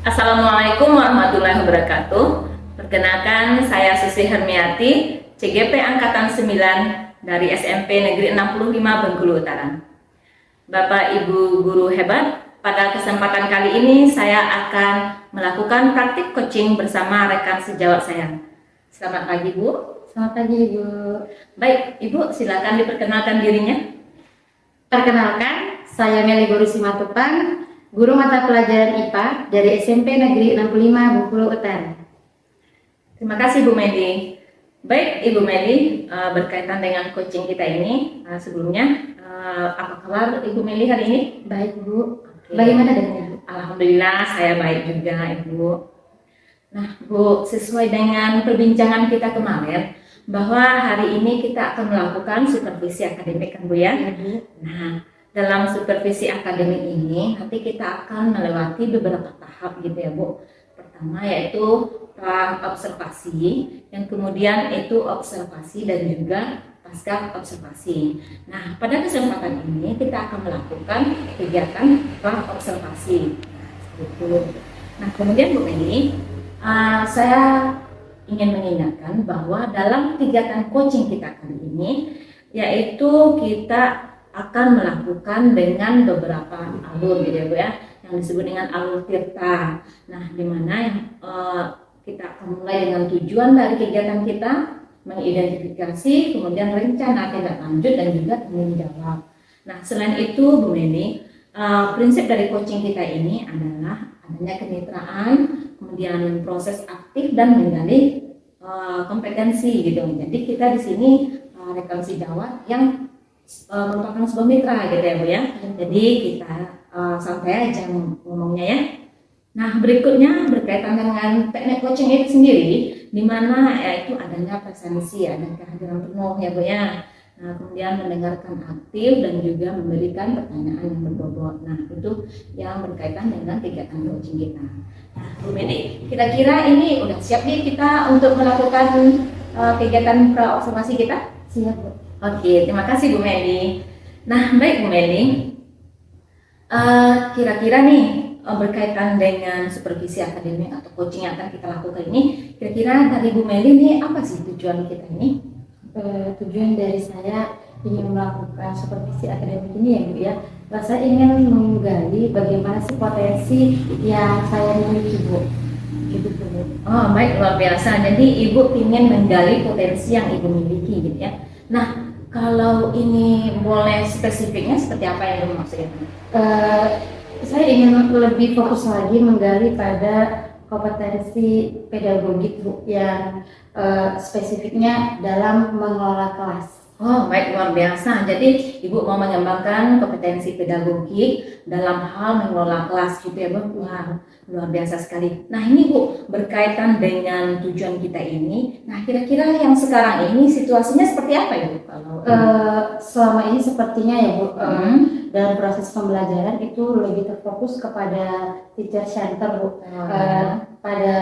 Assalamualaikum warahmatullahi wabarakatuh. Perkenalkan, saya Susi Hermiati, CGP Angkatan 9 dari SMP Negeri 65 Bengkulu Utara. Bapak Ibu guru hebat, pada kesempatan kali ini saya akan melakukan praktik coaching bersama rekan sejawat saya. Selamat pagi, Bu. Selamat pagi, Ibu. Baik, Ibu silakan diperkenalkan dirinya. Perkenalkan, saya Meli Guru Simatupang, guru mata pelajaran IPA dari SMP Negeri 65 Bengkulu Utara. Terima kasih, Bu Meli. Baik, Ibu Meli, berkaitan dengan coaching kita ini, sebelumnya apa kabar Ibu Meli hari ini? Baik, Bu. Oke. Bagaimana dengan Ibu? Alhamdulillah, saya baik juga, Ibu. Nah, Bu, sesuai dengan perbincangan kita kemarin, bahwa hari ini kita akan melakukan supervisi akademik, kan Bu ya? Ya, Bu. Nah, dalam supervisi akademik ini, nanti kita akan melewati beberapa tahap gitu ya, Bu. Pertama yaitu observasi, yang kemudian itu observasi dan juga pasca observasi. Nah, pada kesempatan ini kita akan melakukan kegiatan observasi. Nah, kemudian Bu Meli, saya ingin mengingatkan bahwa dalam kegiatan coaching kita kali ini, yaitu kita akan melakukan dengan beberapa alur gitu ya Bu ya, yang disebut dengan alur tirta. Nah, di mana yang kita akan mulai dengan tujuan dari kegiatan kita, mengidentifikasi, kemudian rencana tindak lanjut dan juga tanggung jawab. Nah, selain itu Bu Meli, prinsip dari coaching kita ini adalah adanya kemitraan, kemudian proses aktif dan menggali kompetensi gitu. Jadi kita di sini rekan sejawat yang merupakan sebuah mitra gitu ya Bu ya. Jadi kita santai aja ngomongnya ya. Nah, berikutnya berkaitan dengan teknik coaching itu sendiri, di mana yaitu adanya presensi, ada kehadiran penuh ya Bu ya. Nah, kemudian mendengarkan aktif dan juga memberikan pertanyaan yang berbobot. Nah, itu yang berkaitan dengan kegiatan coaching kita. Nah, Bu Medi, kira-kira ini udah siap nih kita untuk melakukan kegiatan pra-observasi kita? Siap, Bu. Oke, terima kasih Bu Medi. Nah, baik Bu Medi, kira-kira nih berkaitan dengan supervisi akademik atau coaching yang akan kita lakukan ini, kira-kira dari Bu Meli ini apa sih tujuan kita ini? Tujuan dari saya ingin melakukan supervisi akademik ini ya, Bu ya. Saya ingin menggali bagaimana sih potensi yang saya miliki, Bu. Gitu, Bu. Oh, baik, luar biasa. Jadi Ibu ingin menggali potensi yang Ibu miliki gitu ya. Nah, kalau ini boleh spesifiknya seperti apa yang Ibu maksudkan? Saya ingin lebih fokus lagi menggali pada kompetensi pedagogik, Bu, yang spesifiknya dalam mengelola kelas. Oh, baik, luar biasa. Jadi Ibu mau mengembangkan kompetensi pedagogik dalam hal mengelola kelas gitu ya Bu. Wah, luar biasa sekali. Nah, ini Bu, berkaitan dengan tujuan kita ini. Nah, kira-kira yang sekarang ini situasinya seperti apa ya Bu? Kalau selama ini sepertinya ya Bu, dalam proses pembelajaran itu lebih terfokus kepada teacher center, Bu. Pada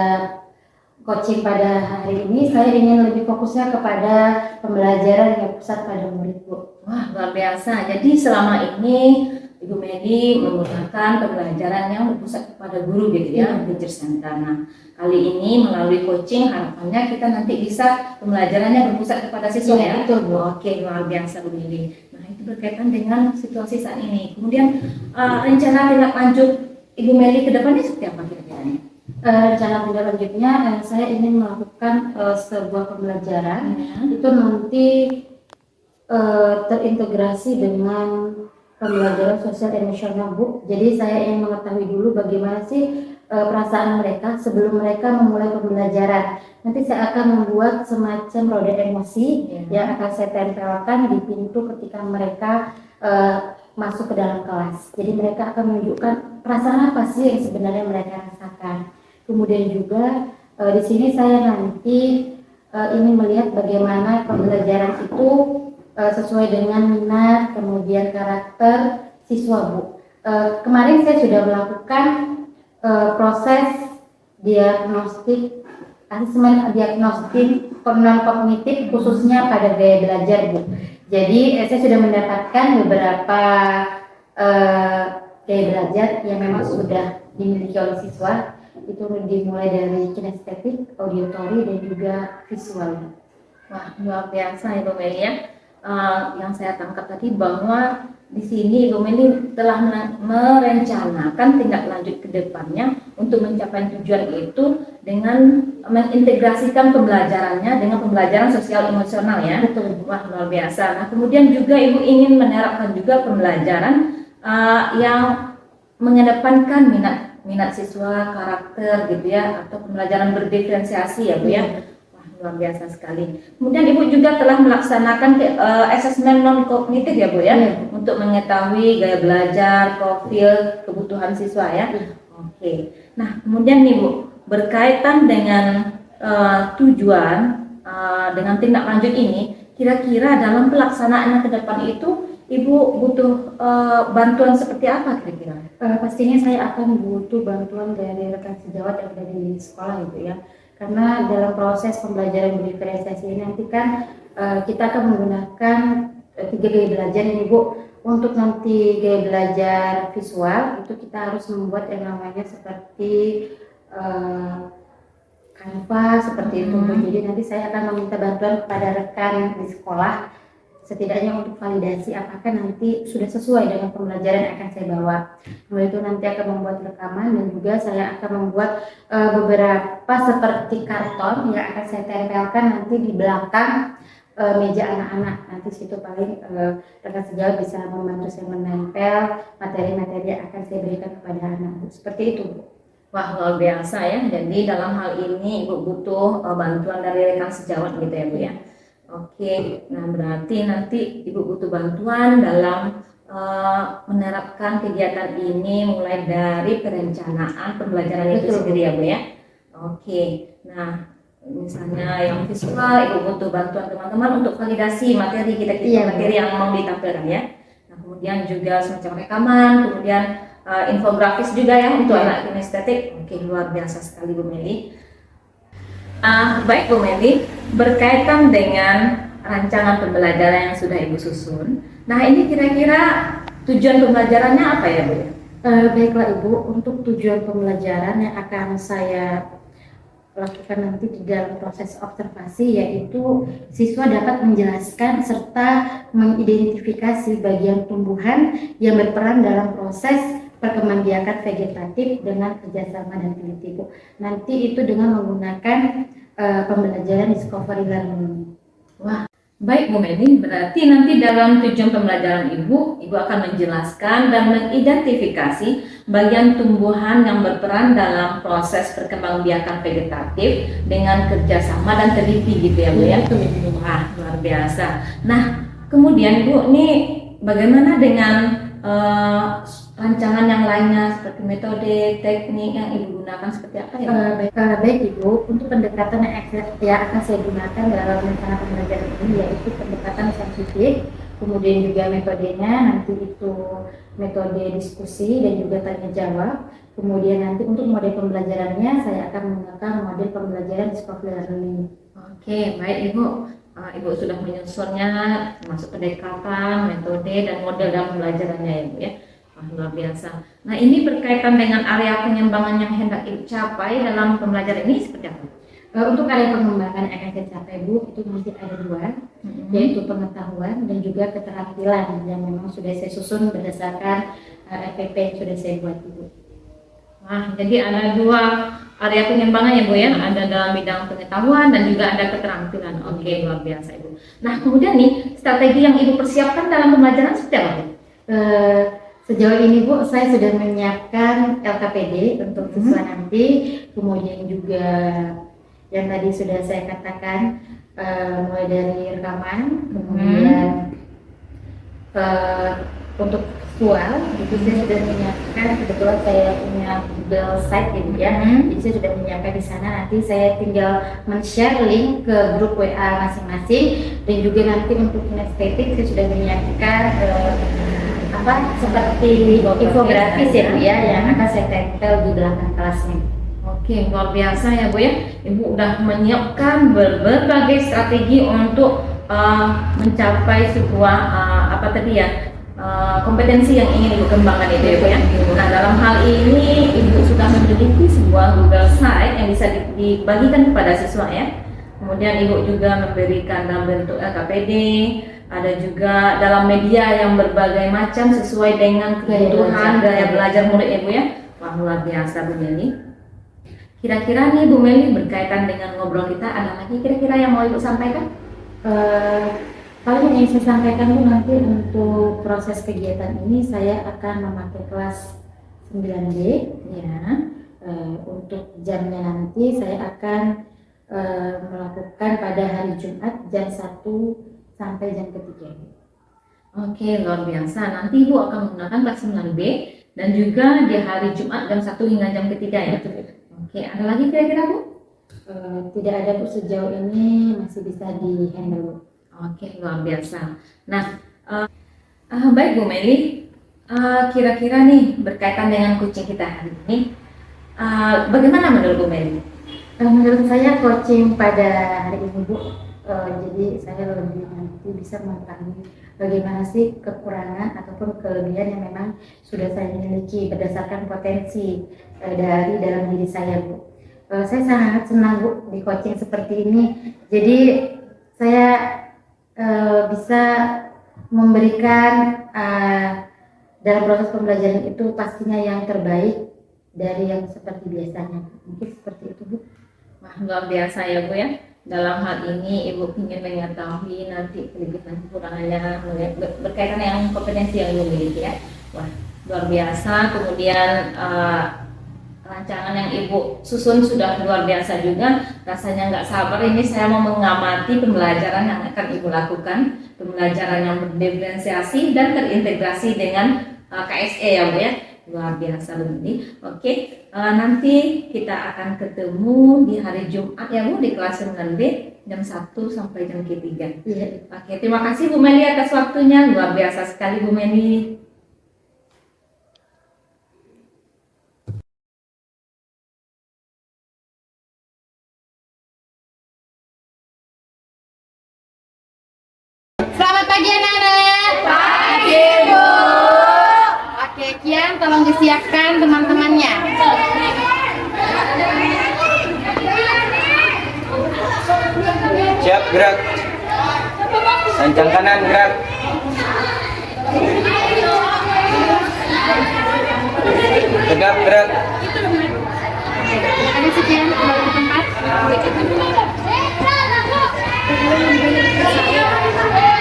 coaching pada hari ini saya ingin lebih fokusnya kepada pembelajaran yang pusat pada murid, Bu. Wah, luar biasa. Jadi selama ini Ibu Medi menggunakan pembelajaran yang berpusat kepada guru gitu ya, teacher center. Nah, kali ini melalui coaching harapannya kita nanti bisa pembelajarannya berpusat kepada siswa ya. Betul, Bu. Oke, luar biasa Bu Medi. Nah, itu berkaitan dengan situasi saat ini. Kemudian rencana tindak lanjut Ibu Medi ke depannya seperti apa kira-kira? Rencana tindak lanjutnya saya ingin melakukan sebuah pembelajaran itu nanti terintegrasi dengan pembelajaran sosial emosional, Bu. Jadi saya ingin mengetahui dulu bagaimana sih perasaan mereka sebelum mereka memulai pembelajaran. Nanti saya akan membuat semacam roda emosi yang akan saya tempelkan di pintu ketika mereka masuk ke dalam kelas. Jadi mereka akan menunjukkan perasaan apa sih yang sebenarnya mereka rasakan. Kemudian juga di sini saya nanti ingin melihat bagaimana pembelajaran itu sesuai dengan minat, kemudian karakter siswa, Bu. Kemarin saya sudah melakukan proses diagnostik, asesmen diagnostik non kognitif khususnya pada gaya belajar, Bu. Jadi saya sudah mendapatkan beberapa gaya belajar yang memang sudah dimiliki oleh siswa. Itu dimulai dari kinestetik, auditory, dan juga visual. Wah, luar biasa Ibu Meli ya. Yang saya tangkap tadi bahwa di sini Ibu Meli telah merencanakan tindak lanjut ke depannya untuk mencapai tujuan itu dengan mengintegrasikan pembelajarannya dengan pembelajaran sosial emosional ya. Betul. Wah, luar biasa. Nah, kemudian juga Ibu ingin menerapkan juga pembelajaran yang mengedepankan minat siswa, karakter gitu ya, atau pembelajaran berdiferensiasi ya Bu ya. Luar biasa sekali. Kemudian Ibu juga telah melaksanakan asesmen non kognitif ya Bu ya, untuk mengetahui gaya belajar, profil, kebutuhan siswa ya. Oke. Nah, kemudian nih Bu, berkaitan dengan tujuan dengan tindak lanjut ini, kira-kira dalam pelaksanaannya ke depan itu Ibu butuh bantuan seperti apa kira-kira? Pastinya saya akan butuh bantuan dari rekan sejawat yang ada di sekolah gitu ya. Karena dalam proses pembelajaran berdiferensiasi ini nanti kan kita akan menggunakan 3 gaya belajar ini Bu. Untuk nanti gaya belajar visual itu kita harus membuat yang namanya seperti Canva seperti itu Bu. Jadi nanti saya akan meminta bantuan kepada rekan di sekolah setidaknya untuk validasi apakah nanti sudah sesuai dengan pembelajaran yang akan saya bawa. Kemudian itu nanti akan membuat rekaman dan juga saya akan membuat beberapa seperti karton yang akan saya tempelkan nanti di belakang meja anak-anak. Nanti situ paling rekan sejawat bisa membantu saya menempel materi-materi yang akan saya berikan kepada anak. Seperti itu Bu. Wah, luar biasa ya. Jadi dalam hal ini Ibu butuh bantuan dari rekan sejawat gitu ya Bu ya. Oke, nah berarti nanti Ibu butuh bantuan dalam menerapkan kegiatan ini mulai dari perencanaan pembelajaran itu sendiri ya Bu ya. Oke, nah misalnya yang visual Ibu butuh bantuan teman-teman untuk validasi materi materi yang mau ditampilkan ya. Nah kemudian juga semacam rekaman, kemudian infografis juga ya untuk anak kinestetik. Oke, luar biasa sekali Bu Meli. Baik Bu Meli, berkaitan dengan rancangan pembelajaran yang sudah Ibu susun, nah ini kira-kira tujuan pembelajarannya apa ya Bu? Baiklah Ibu, untuk tujuan pembelajaran yang akan saya lakukan nanti di dalam proses observasi yaitu siswa dapat menjelaskan serta mengidentifikasi bagian tumbuhan yang berperan dalam proses perkembangbiakan vegetatif dengan kerjasama dan teliti Bu. Nanti itu dengan menggunakan pembelajaran discovery learning. Wah, baik Bu Meli, berarti nanti dalam tujuan pembelajaran Ibu akan menjelaskan dan mengidentifikasi bagian tumbuhan yang berperan dalam proses perkembangbiakan vegetatif dengan kerjasama dan teliti gitu ya Bu ya. Wah, luar biasa. Nah, kemudian Bu, ini bagaimana dengan rancangan yang lainnya seperti metode, teknik yang Ibu gunakan seperti apa ya? Baik Ibu, untuk pendekatan yang akan saya gunakan dalam rencana pembelajaran ini yaitu pendekatan saintifik, kemudian juga metodenya nanti itu metode diskusi dan juga tanya jawab. Kemudian nanti untuk model pembelajarannya saya akan menggunakan model pembelajaran discovery learning. Oke, baik Ibu. Ibu sudah menyusunnya termasuk pendekatan, metode, dan model dalam pembelajarannya ya Bu ya. Luar biasa. Nah ini berkaitan dengan area pengembangan yang hendak Ibu capai dalam pembelajaran ini seperti apa? Untuk area pengembangan yang akan saya capai Bu itu nanti ada 2, yaitu pengetahuan dan juga keterampilan yang memang sudah saya susun berdasarkan RPP yang sudah saya buat Ibu. Wah, jadi ada 2 area pengembangan ya Bu ya, ada dalam bidang pengetahuan dan juga ada keterampilan. Oke, luar biasa Ibu. Nah kemudian nih strategi yang Ibu persiapkan dalam pembelajaran seperti apa Bu? Sejauh ini Bu, saya sudah menyiapkan LKPD untuk siswa nanti, kemudian juga yang tadi sudah saya katakan mulai dari rekaman, kemudian untuk visual itu saya sudah menyiapkan, kebetulan saya punya Google Site gitu ya, jadi saya sudah menyiapkan di sana. Nanti saya tinggal men-share link ke grup WA masing-masing, dan juga nanti untuk kinestetik saya sudah menyiapkan seperti infografis ya Bu ya, yang akan saya tempel di belakang kelasnya. Oke, luar biasa ya Bu ya. Ibu udah menyiapkan berbagai strategi untuk mencapai sebuah kompetensi yang ingin Ibu kembangkan itu ya Bu ya. Nah, dalam hal ini Ibu sudah memiliki sebuah Google Site yang bisa dibagikan kepada siswa ya. Kemudian Ibu juga memberikan dalam bentuk LKPD, ada juga dalam media yang berbagai macam sesuai dengan kebutuhan gaya belajar murid ya Bu ya. Wah, luar biasa Bu Meli. Kira-kira nih Bu Meli berkaitan dengan ngobrol kita, ada lagi kira-kira yang mau Ibu sampaikan? Paling yang saya sampaikan Bu, nanti untuk proses kegiatan ini saya akan memakai kelas 9B ya. Untuk jamnya nanti saya akan melakukan pada hari Jumat jam 1 sampai jam 3. Oke, luar biasa. Nanti Ibu akan menggunakan kelas 9B dan juga di hari Jumat jam 1 hingga jam 3 ya. Oke, ada lagi kira-kira Bu? Tidak ada Bu, sejauh ini masih bisa di handle Bu. Oke, luar biasa. Nah, baik Bu Meli, kira-kira nih berkaitan dengan kucing kita hari ini, bagaimana menurut Bu Meli? Menurut saya coaching pada hari ini Bu, jadi saya lebih nanti bisa mengetahui bagaimana sih kekurangan ataupun kelebihan yang memang sudah saya miliki berdasarkan potensi dari dalam diri saya Bu. Saya sangat senang Bu di coaching seperti ini, jadi saya bisa memberikan dalam proses pembelajaran itu pastinya yang terbaik dari yang seperti biasanya. Mungkin seperti itu Bu. Wah, luar biasa ya Bu ya. Dalam hal ini Ibu ingin mengetahui nanti kelebihan kekurangannya berkaitan dengan kompetensi yang Ibu miliki ya. Wah, luar biasa. Kemudian rancangan yang Ibu susun sudah luar biasa juga. Rasanya nggak sabar ini saya mau mengamati pembelajaran yang akan Ibu lakukan, pembelajaran yang berdiferensiasi dan terintegrasi dengan KSE ya Bu ya. Luar biasa begini. Oke, nanti kita akan ketemu di hari Jumat ya Bu di kelas 9B jam 1 sampai jam 3. Iya. Oke, terima kasih Bu Meli atas waktunya. Luar biasa sekali Bu Meli. Selamat pagi anak-anak. Pagi Bu. Oke, Kian tolong disiapkan teman-temannya. Siap, gerak. Lancang kanan, gerak. Tegap, gerak. Ada sekian kembali ke tempat.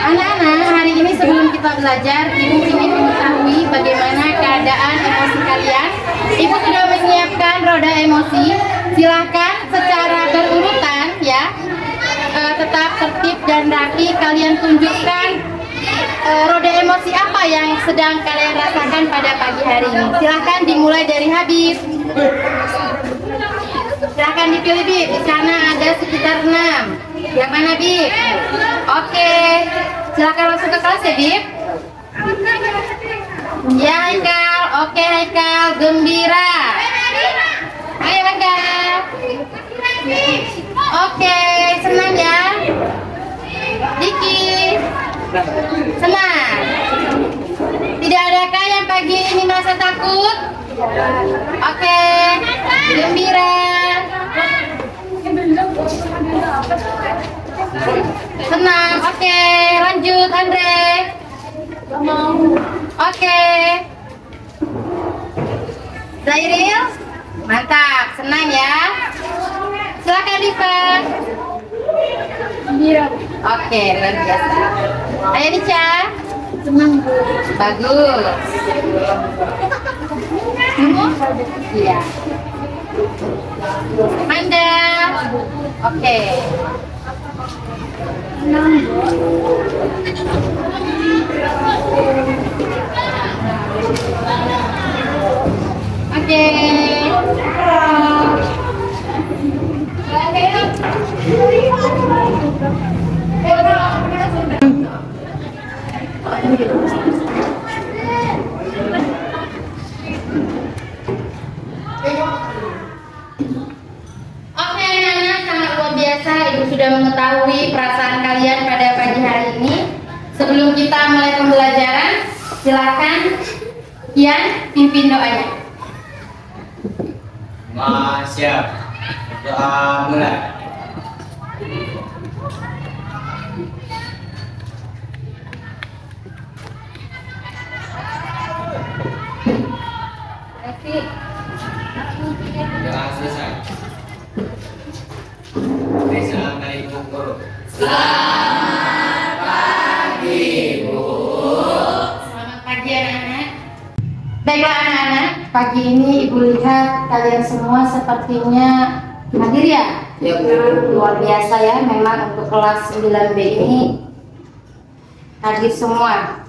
Anak-anak, hari ini sebelum kita belajar, Ibu ingin mengetahui bagaimana keadaan emosi kalian. Ibu sudah menyiapkan roda emosi. Silahkan secara berurutan ya, tetap tertib dan rapi. Kalian tunjukkan roda emosi apa yang sedang kalian rasakan pada pagi hari ini. Silahkan dimulai dari Habib. Silahkan dipilih Bib. Di sana ada sekitar 6. Yang mana Bib? Oke, silahkan langsung ke kelas ya Bib. Ya Haikal. Oke Haikal, gembira. Ayo Haikal. Oke, senang ya. Diki, senang. Tidak adakah yang pagi ini merasa takut? Oke, gembira. Senang. Oke, lanjut Andre. Oke. Zairil, mantap, senang ya. Silakan Diva. Oke, luar biasa. Ayo Nica. Senang. Bagus. Iya. Manda. Oke. Oke. Oke anak-anak, sangat luar biasa. Ibu sudah mengetahui perasaan kalian pada pagi hari ini. Sebelum kita mulai pembelajaran, Silakan Kian pimpin doanya. Siap. Doa mulai. Doa selesai. Assalamualaikum guru. Selamat pagi anak-anak. Baiklah anak-anak, pagi ini Ibu lihat kalian semua sepertinya hadir ya? Ya, Bu. Luar biasa ya, memang untuk kelas 9B ini hadir semua.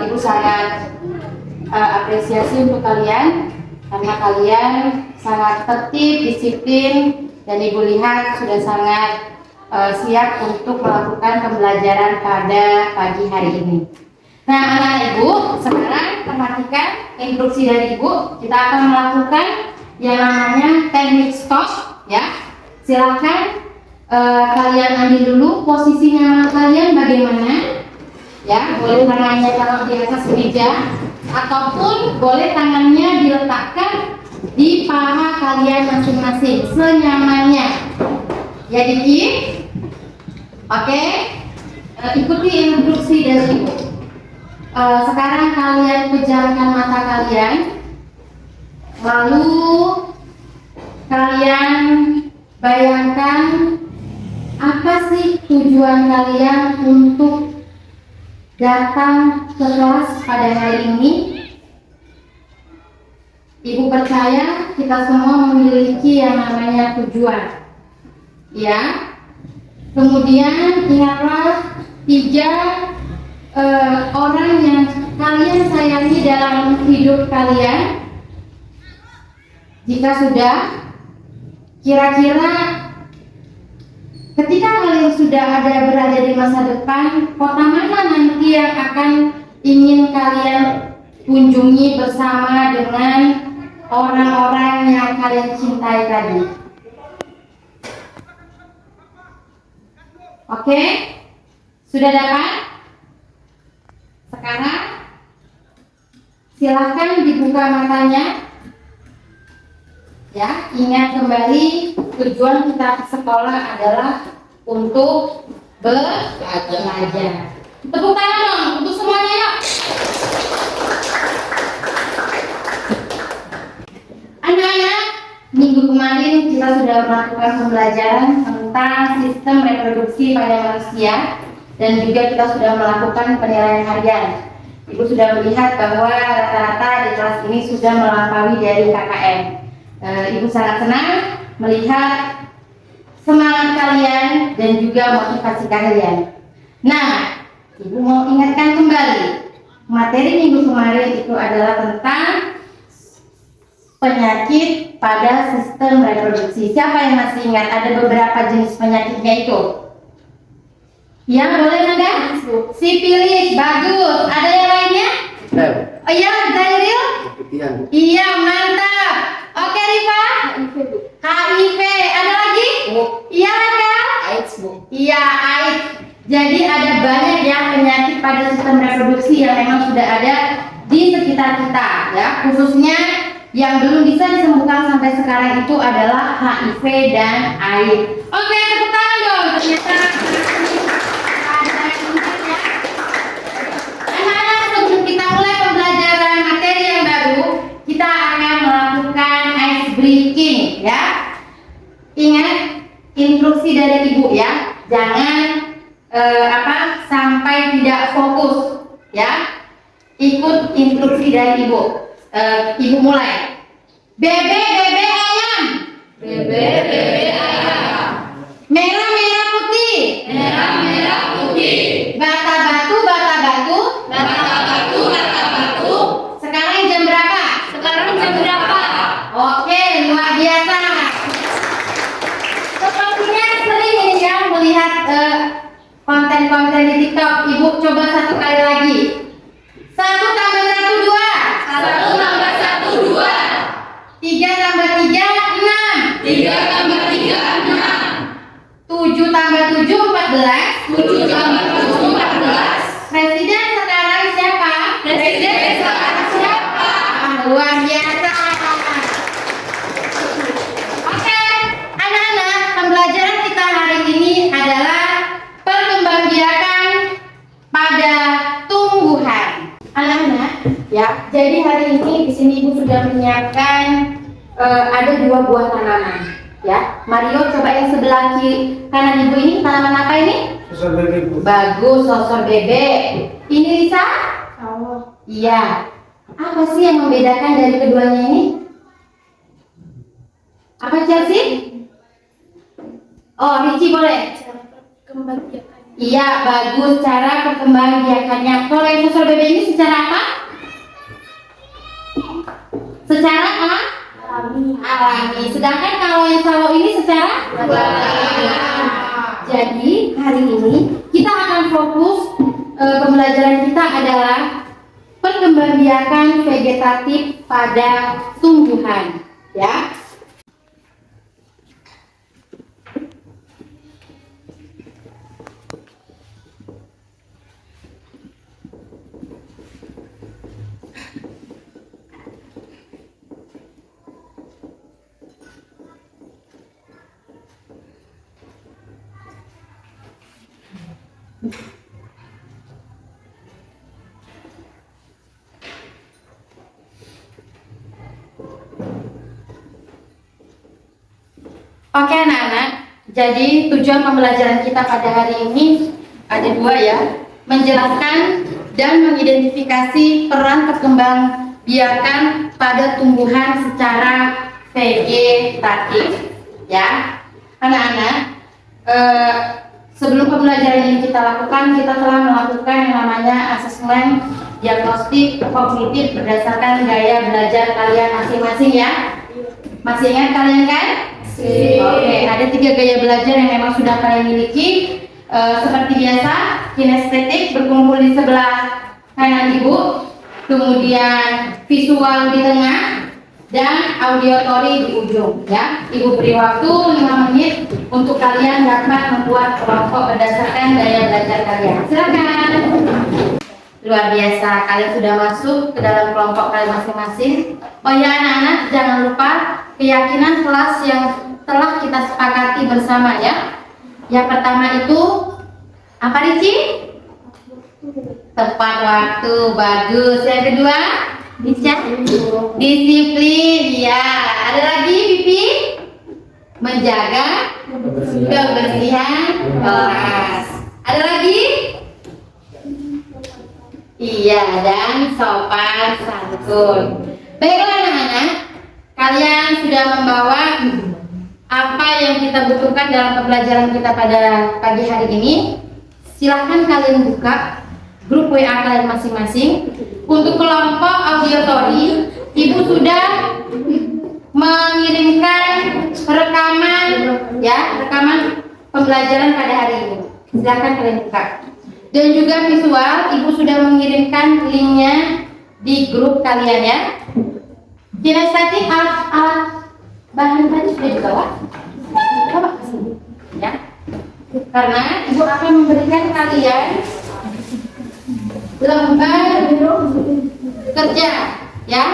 Ibu sangat apresiasi untuk kalian karena kalian sangat tertib, disiplin, dan Ibu lihat sudah sangat siap untuk melakukan pembelajaran pada pagi hari ini. Nah, anak Ibu, sekarang perhatikan instruksi dari Ibu. Kita akan melakukan yang namanya teknik stop, ya. Silakan kalian ambil dulu posisinya kalian bagaimana, ya. Boleh tangannya taruh di atas meja, ataupun boleh tangannya diletakkan di paha kalian masing-masing, senyamannya. Ya, Diki. Oke. Ikuti instruksi dari Ibu. Sekarang kalian pejamkan mata kalian, lalu kalian bayangkan apa sih tujuan kalian untuk datang ke kelas pada hari ini. Ibu percaya kita semua memiliki yang namanya tujuan, ya. Kemudian ingatlah 3 orang yang kalian sayangi dalam hidup kalian. Jika sudah, kira-kira ketika kalian sudah berada di masa depan, kota mana nanti yang akan ingin kalian kunjungi bersama dengan orang-orang yang kalian cintai tadi? Oke? Sudah dapat? Sekarang silakan dibuka matanya. Ya, ingat kembali tujuan kita ke sekolah adalah untuk belajar. Tepuk tangan dong untuk semuanya yuk. Anak-anak, minggu kemarin kita sudah melakukan pembelajaran tentang sistem reproduksi pada manusia. Dan juga kita sudah melakukan penilaian harian. Ibu sudah melihat bahwa rata-rata di kelas ini sudah melampaui dari KKM. Ibu sangat senang melihat semangat kalian dan juga motivasi kalian. Nah, Ibu mau ingatkan kembali, materi minggu kemarin itu adalah tentang penyakit pada sistem reproduksi. Siapa yang masih ingat ada beberapa jenis penyakitnya itu? Yang boleh nggak? Sipilis, bagus. Ada yang lainnya? Oh iya, Zairil? Iya, mantap. Oke, Rifa? HIV. Ada lagi? Iya, Kak? AIDS, Bu. Iya, AIDS. Jadi ada banyak ya penyakit pada sistem reproduksi yang memang sudah ada di sekitar kita, ya. Khususnya yang belum bisa disembuhkan sampai sekarang itu adalah HIV dan AIDS. Oke, tepuk tangan dong. Ternyata kita mulai pembelajaran materi yang baru, kita akan melakukan ice breaking, ya. Ingat instruksi dari Ibu ya, jangan sampai tidak fokus, ya. Ikut instruksi dari Ibu. Ibu mulai. Bebe ayam. Bebe ayam. Merah putih. Bata batu. Sekarang jam berapa? Oke, luar biasa. Sepertinya sering ini ya melihat konten-konten di TikTok. Ibu coba satu kali lagi. 1 tambah 1 2. 1 tambah 1 2. 3 tambah 3 6. 3 tambah 3 6. 7 tambah 7 14. 7 tambah 7 14. luar biasa. Oke, anak-anak, pembelajaran kita hari ini adalah perkembangbiakan pada tumbuhan. Anak-anak, ya. Jadi hari ini di sini Ibu sudah menyiapkan ada 2 buah tanaman. Ya, Mario coba yang sebelah kiri kanan Ibu ini tanaman apa ini? Sosor bebek, Bu. Bagus, sosor bebek. Ini Lisa? Iya. Apa sih yang membedakan dari keduanya ini? Apa Chelsea? Oh, Ricci boleh. Iya, bagus cara perkembangbiakannya. Kalau yang sosor bebek ini secara apa? Secara alami. Sedangkan kalau yang sawo ini secara Jadi hari ini kita akan fokus pembelajaran kita adalah perkembangbiakan vegetatif pada tumbuhan, ya. Oke anak-anak, jadi tujuan pembelajaran kita pada hari ini ada 2 ya, menjelaskan dan mengidentifikasi peran perkembangbiakan pada tumbuhan secara vegetatif. Ya, anak-anak, sebelum pembelajaran ini kita lakukan, kita telah melakukan yang namanya asesmen diagnostik kognitif berdasarkan gaya belajar kalian masing-masing ya. Masih ingat kalian kan? Oke, ada 3 gaya belajar yang memang sudah kalian miliki. Seperti biasa, kinestetik berkumpul di sebelah kanan Ibu, kemudian visual di tengah, dan auditory di ujung. Ya, Ibu beri waktu 5 menit untuk kalian dapat membuat kelompok berdasarkan gaya belajar kalian. Silakan. Luar biasa, kalian sudah masuk ke dalam kelompok kalian masing-masing. Oh ya anak-anak, jangan lupa keyakinan kelas yang telah kita sepakati bersama ya. Yang pertama itu apa Ricci? Tepat waktu, bagus. Yang kedua, disiplin. Ya, ada lagi Pipi? Menjaga kebersihan kelas. Ada lagi? Iya, dan sopan santun. Baiklah anak-anak, kalian sudah membawa apa yang kita butuhkan dalam pembelajaran kita pada pagi hari ini. Silahkan kalian buka grup WA kalian masing-masing. Untuk kelompok auditory, Ibu sudah mengirimkan rekaman ya, rekaman pembelajaran pada hari ini. Silahkan kalian buka. Dan juga visual, Ibu sudah mengirimkan linknya di grup kalian ya. Kinestetik alat bahan tadi sudah dibawa. Coba kesini ya. Karena Ibu akan memberikan kalian lembar kerja ya.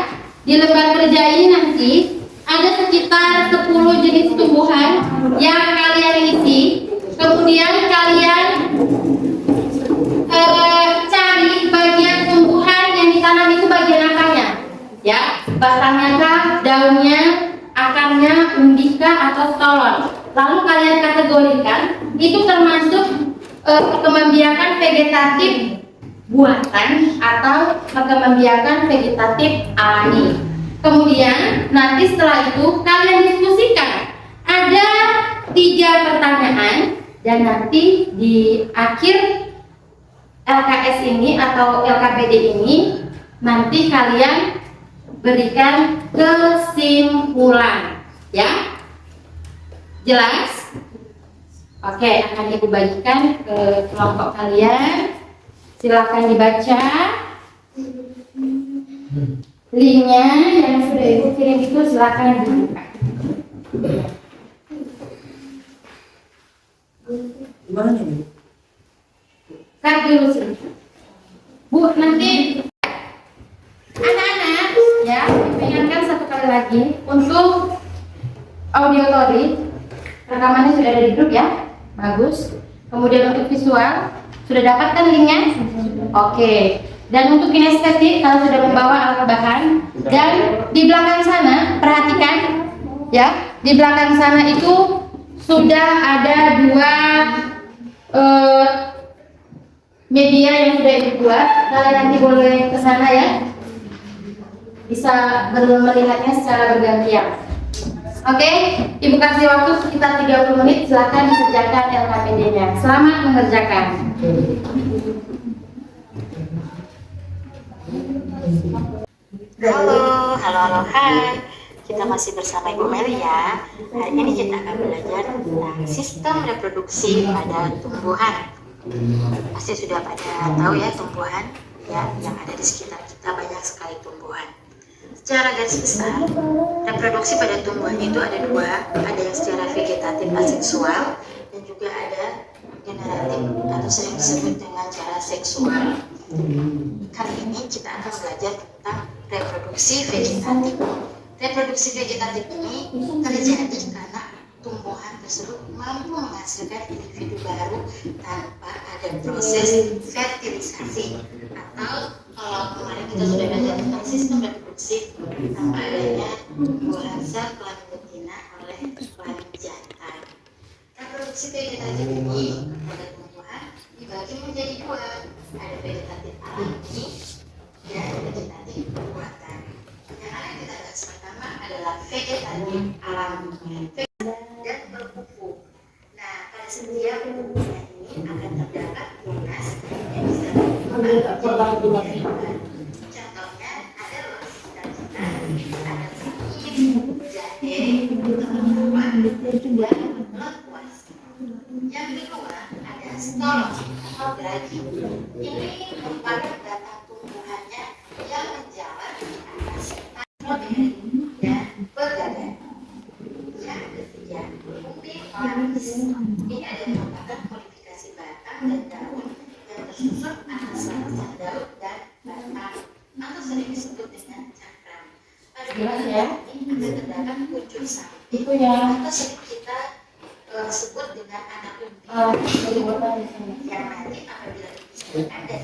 Di lembar kerja ini nanti ada sekitar 10 jenis tumbuhan yang kalian isi. Kemudian kalian cari bagian tumbuhan yang ditanam itu bagian apanya ya, batangnya kah, daunnya, akarnya, umbi kah, atau stolon. Lalu kalian kategorikan itu termasuk perkembangbiakan vegetatif buatan atau perkembangbiakan vegetatif alami. Kemudian nanti setelah itu kalian diskusikan. Ada 3 pertanyaan dan nanti di akhir LKS ini atau LKPD ini nanti kalian berikan kesimpulan ya. Jelas? Oke, akan Ibu bagikan ke kelompok kalian. Silakan dibaca linknya yang sudah Ibu kirim itu, silakan dibuka. Gimana nih? Cut dulu sini. Bu, nanti anak-anak ya lagi untuk audiotori, rekamannya sudah ada di grup ya, bagus. Kemudian untuk visual, sudah dapatkan linknya? Oke. Dan untuk kinestetik, kalau sudah membawa alat bahan, dan di belakang sana, perhatikan ya, di belakang sana itu sudah ada dua media yang sudah dibuat. Kalian nanti boleh ke sana ya, bisa melihatnya secara bergantian. Oke, Ibu kasih waktu sekitar 30 menit, silakan dikerjakan LKPD-nya. Selamat mengerjakan. Halo, hai. Kita masih bersama Ibu Meli ya. Hari ini kita akan belajar tentang sistem reproduksi pada tumbuhan. Pasti sudah pada tahu ya tumbuhan ya, yang ada di sekitar kita banyak sekali tumbuhan. Secara garis besar, reproduksi pada tumbuhan itu ada dua, ada yang secara vegetatif aseksual dan juga ada generatif atau sering disebut dengan cara seksual. Kali ini kita akan belajar tentang reproduksi vegetatif. Reproduksi vegetatif ini terjadi karena tumbuhan tersebut mampu menghasilkan individu baru tanpa ada proses fertilisasi, atau kalau kemarin kita sudah belajar tentang sistem reproduksi tanpa adanya pembuahan sel kelamin betina oleh kelamin jantan. Reproduksi vegetatif ini pada tumbuhan dibagi menjadi dua, ada vegetatif alami dan vegetatif buatan. Yang akan kita bahas pertama adalah vegetatif alami dan berkuku. Nah, pada setiap kukunya ini akan terdapat tunas yang bisa contohnya adalah ada kunyit, jahe, kelapa, dan lengkuas. Yang kedua ada stolon atau geragi. Ini merupakan batang tumbuhannya yang menjalar di atas stroberi dan bergagan. Yang ketiga, umbi lapis. Ini adalah merupakan modifikasi batang dan daun yang tersusun atas lapisan daun dan batang atau sering disebut dengan cakram. Pada bagian ini akan terdapat pucuk samping atau sering kita sebut dengan anak umbi yang nanti apabila dibisarkan dan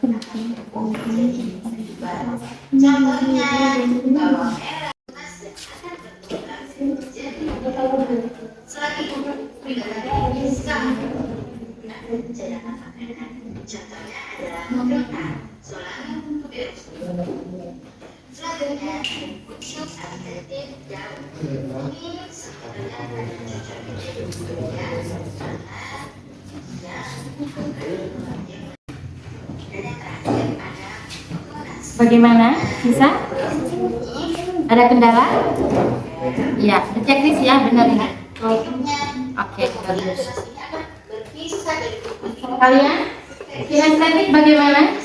akan menjadi individu baru. Contohnya bawang merah akan berkembang menjadi selain itu juga bisa cadangan makanan. Contohnya adalah mobilkan Solanum tuberosum. Selanjutnya kucing alternatif daun. Ini sebenarnya ada cocok menjadi budaya karena dan yang terakhir ada tunas. Bagaimana? Bisa? Ada kendala? Iya, checklist ya, benar ya. Oke, bagus. Berpisah dari kuku. Kalian kinestetik bagaimana?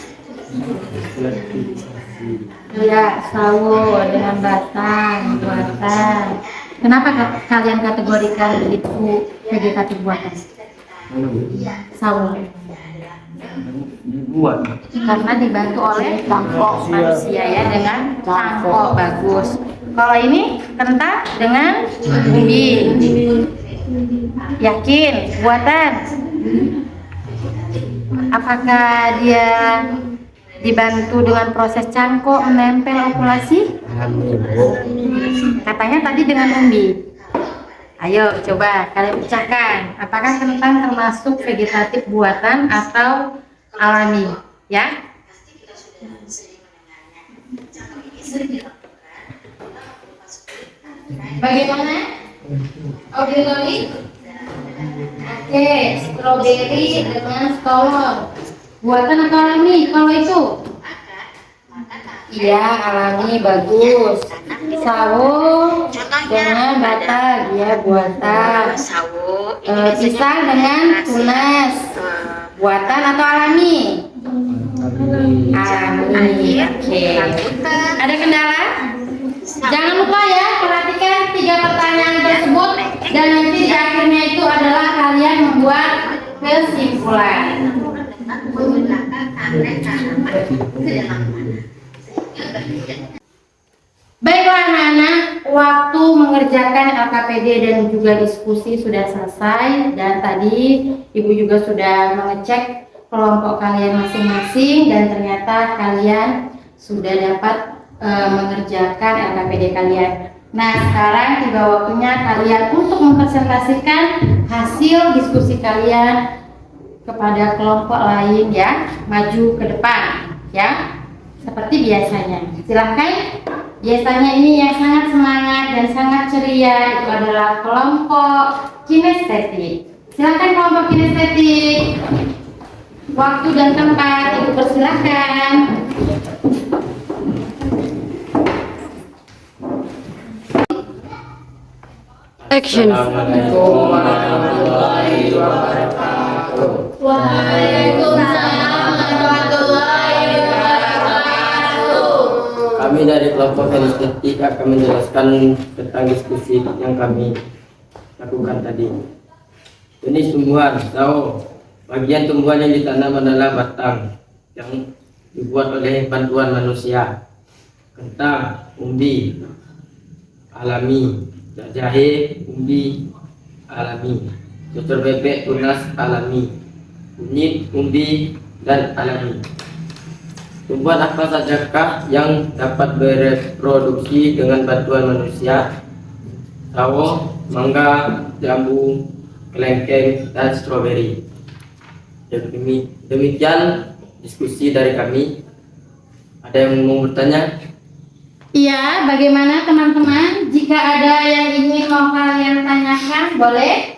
Ya, sawo dengan batang buatan. Kenapa kalian kategorikan itu vegetatif buatan? Sawo. Dibuat. Karena dibantu oleh cangkok manusia ya, dengan cangkok bagus. Kalau ini kentang dengan umbi. Yakin buatan? Apakah dia dibantu dengan proses cangkok menempel okulasi? Katanya tadi dengan umbi. Ayo coba kalian pecahkan. Apakah kentang termasuk vegetatif buatan atau alami? Ya? Pasti kita sudah sering mendengarnya. Cangkok ini sering dilakukan Bagaimana? Auditori? Oke, stroberi dengan stolon. Buatan atau alami kalau itu? Iya, alami bagus. Sawo dengan batang, ya buatan. sawo Pisang dengan tunas. Buatan atau alami? Alami. Oke. Ada kendala? Jangan lupa ya, perhatikan 3 pertanyaan tersebut dan nanti di akhirnya itu adalah kalian membuat kesimpulan. Baiklah anak-anak, waktu mengerjakan LKPD dan juga diskusi sudah selesai, dan tadi Ibu juga sudah mengecek kelompok kalian masing-masing dan ternyata kalian sudah dapat mengerjakan LKPD kalian. Nah, sekarang tiba waktunya kalian untuk mempresentasikan hasil diskusi kalian kepada kelompok lain ya. Maju ke depan ya. Seperti biasanya. Silahkan. Biasanya ini yang sangat semangat dan sangat ceria itu adalah kelompok kinestetik. Silakan kelompok kinestetik. Waktu dan tempat Ibu persilahkan. Action. Assalamualaikum warahmatullahi wabarakatuh. Waalaikumsalam warahmatullahi wabarakatuh. Kami dari kelompok kinestetik akan menjelaskan tentang diskusi yang kami lakukan tadi. Jenis tumbuhan, tahu bagian tumbuhan yang ditanam adalah batang yang dibuat oleh bantuan manusia, kentang, umbi, alami, jahe, umbi, alami, cocor bebek, tunas, alami, kunyit, umbi, dan alami. Tumbuhan apa sajakah yang dapat bereproduksi dengan bantuan manusia? Sawo, mangga, jambu, kelengkeng, dan stroberi. Demikian diskusi dari kami. Ada yang mau bertanya? Iya, bagaimana teman-teman? Jika ada yang ingin mau kalian tanyakan, boleh?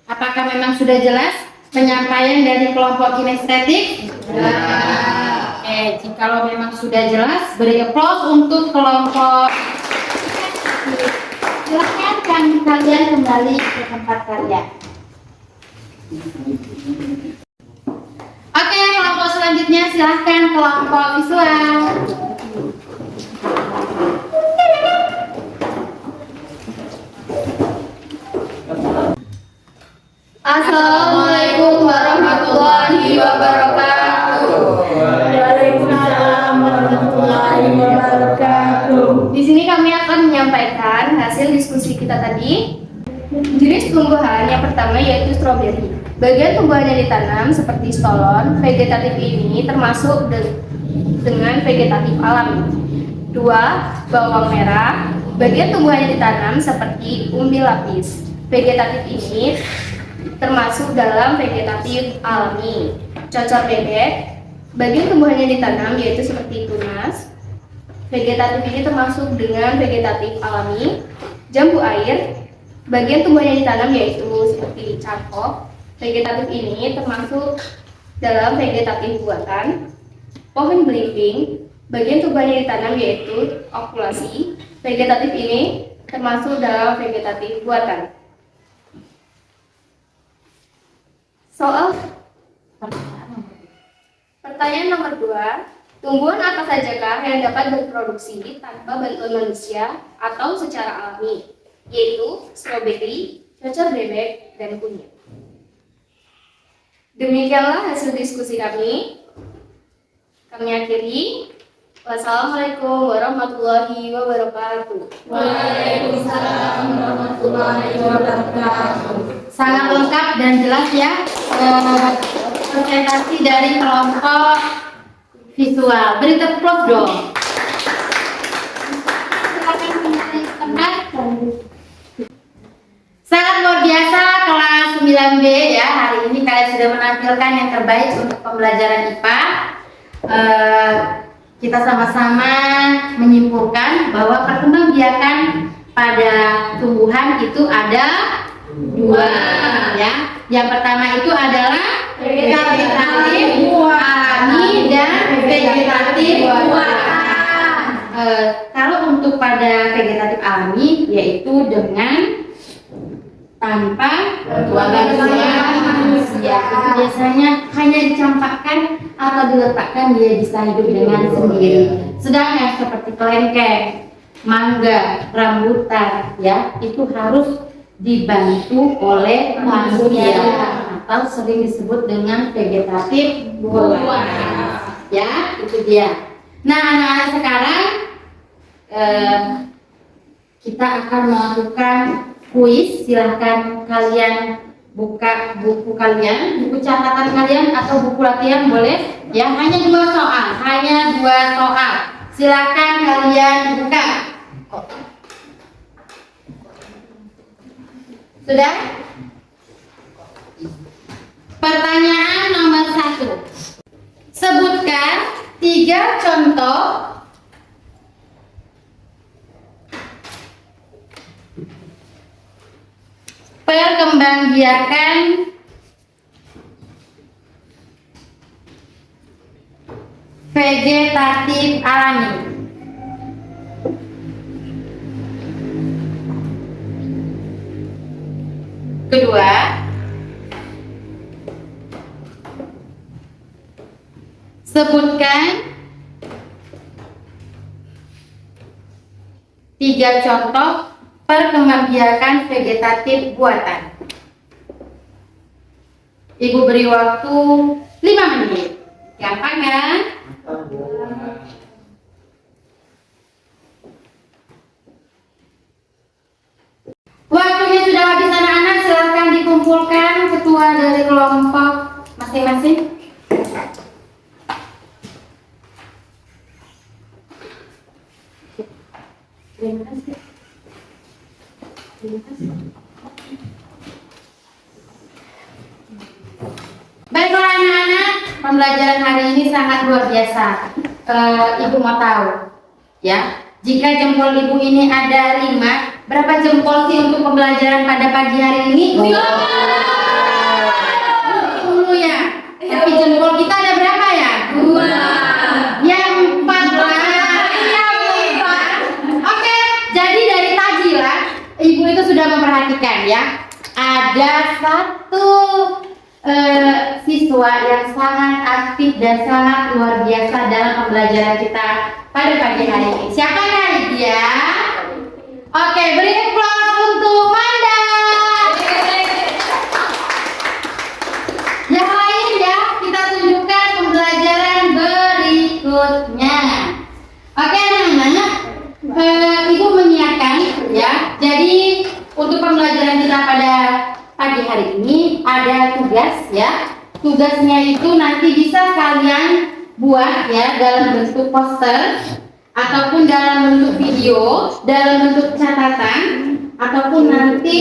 Apakah memang sudah jelas penyampaian dari kelompok kinestetik? Oke, jikalau memang sudah jelas, beri applause untuk kelompok kinestetik. Silakan kalian kembali ke tempat kalian. Oke, kelompok selanjutnya silahkan kelompok visual. Assalamualaikum warahmatullahi wabarakatuh. Waalaikumsalam warahmatullahi wabarakatuh. Di sini kami akan menyampaikan hasil diskusi kita tadi. Jenis tumbuhan yang pertama yaitu stroberi. Bagian tumbuhan yang ditanam seperti stolon vegetatif ini termasuk dengan vegetatif alami. 2. Bawang merah. Bagian tumbuhan yang ditanam seperti umbi lapis. Vegetatif ini termasuk dalam vegetatif alami. Cocor bebek. Bagian tumbuhan yang ditanam yaitu seperti tunas. Vegetatif ini termasuk dengan vegetatif alami. Jambu air. Bagian tumbuhan yang ditanam yaitu seperti cangkok. Vegetatif ini termasuk dalam vegetatif buatan. Pohon belimbing. Bagian tumbuhan yang ditanam yaitu okulasi. Vegetatif ini termasuk dalam vegetatif buatan. Soal pertanyaan nomor 2, tumbuhan apa sajakah yang dapat berproduksi tanpa bantuan manusia atau secara alami, yaitu stroberi, cocor bebek, dan kunyit. Demikianlah hasil diskusi kami. Kami akhiri. Wassalamualaikum warahmatullahi wabarakatuh. Waalaikumsalam warahmatullahi wabarakatuh. Sangat lengkap dan jelas ya presentasi dari kelompok visual. Beri tepuk dong. Silakan kembali ke tempat. Sangat luar biasa kelas 9B ya. Hari ini kalian sudah menampilkan yang terbaik untuk pembelajaran IPA. Kita sama-sama menyimpulkan bahwa perkembangbiakan pada tumbuhan itu ada 2 ya. Yang pertama itu adalah vegetatif alami dan vegetatif buatan. Kalau untuk pada vegetatif alami yaitu dengan tanpa bantuan manusia. Itu biasanya hanya dicampakkan atau diletakkan, dia bisa hidup dengan sendiri. Sedangkan seperti kelengkeng, mangga, rambutan ya, itu harus dibantu oleh manusia atau sering disebut dengan vegetatif buatan. Ya, itu dia. Nah, anak-anak sekarang kita akan melakukan kuis. Silahkan kalian buka buku kalian, buku catatan kalian atau buku latihan boleh ya. Hanya 2 soal, silahkan kalian buka. Sudah? Pertanyaan nomor 1. Sebutkan 3 contoh perkembangbiakan vegetatif alami. Kedua, sebutkan 3 contoh perkembangbiakan vegetatif buatan. Ibu beri waktu 5 menit. Gampang kan? Waktunya sudah habis anak-anak, silahkan dikumpulkan ketua dari kelompok masing-masing. Terima kasih. Baiklah anak-anak, pembelajaran hari ini sangat luar biasa. Ibu mau tahu, ya, jika jempol ibu ini ada 5, berapa jempol sih untuk pembelajaran pada pagi hari ini? 10 ya. Tapi jempol kita ada berapa ya? 2. Yang 4 lah. Oke, jadi dari tadi lah, ibu itu sudah memperhatikan ya. Ada 1 siswa yang sangat aktif dan sangat luar biasa dalam pembelajaran kita pada pagi hari ini. Siapakah dia? Oke, beri aplaus untuk Manda. Yang lain ya, kita tunjukkan pembelajaran berikutnya. Oke anak-anak, ibu menyiapkan ya. Jadi untuk pembelajaran kita pada pagi hari ini ada tugas ya. Tugasnya itu nanti bisa kalian buat ya dalam bentuk poster ataupun dalam bentuk video, dalam bentuk catatan, ataupun nanti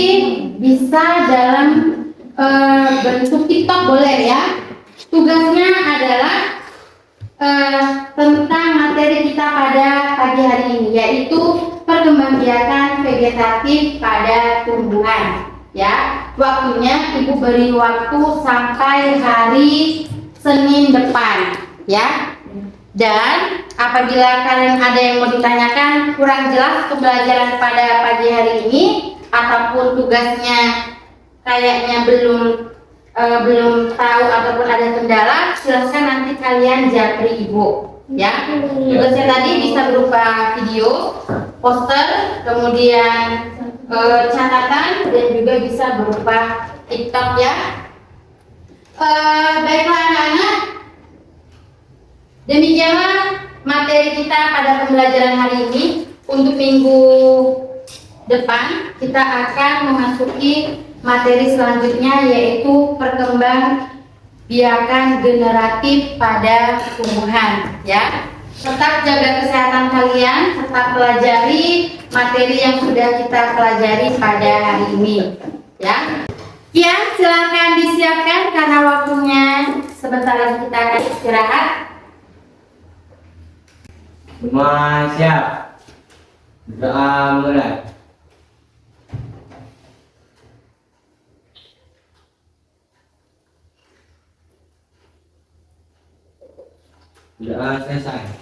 bisa dalam bentuk TikTok boleh ya. Tugasnya adalah tentang materi kita pada pagi hari ini, yaitu perkembangbiakan vegetatif pada tumbuhan. Ya, waktunya ibu beri waktu sampai hari Senin depan, ya. Dan apabila kalian ada yang mau ditanyakan kurang jelas pembelajaran pada pagi hari ini ataupun tugasnya kayaknya belum tahu ataupun ada kendala, silahkan nanti kalian japri ibu, ya. Tugasnya tadi bisa berupa video, poster, kemudian catatan, dan juga bisa berupa TikTok ya. Baiklah anak-anak, demikianlah materi kita pada pembelajaran hari ini. Untuk minggu depan kita akan memasuki materi selanjutnya, yaitu perkembangbiakan generatif pada tumbuhan ya. Tetap jaga kesehatan kalian, tetap pelajari materi yang sudah kita pelajari pada hari ini ya. Ya, silakan disiapkan karena waktunya sebentar lagi kita akan istirahat. Semua siap. Doa mulai. Doa selesai.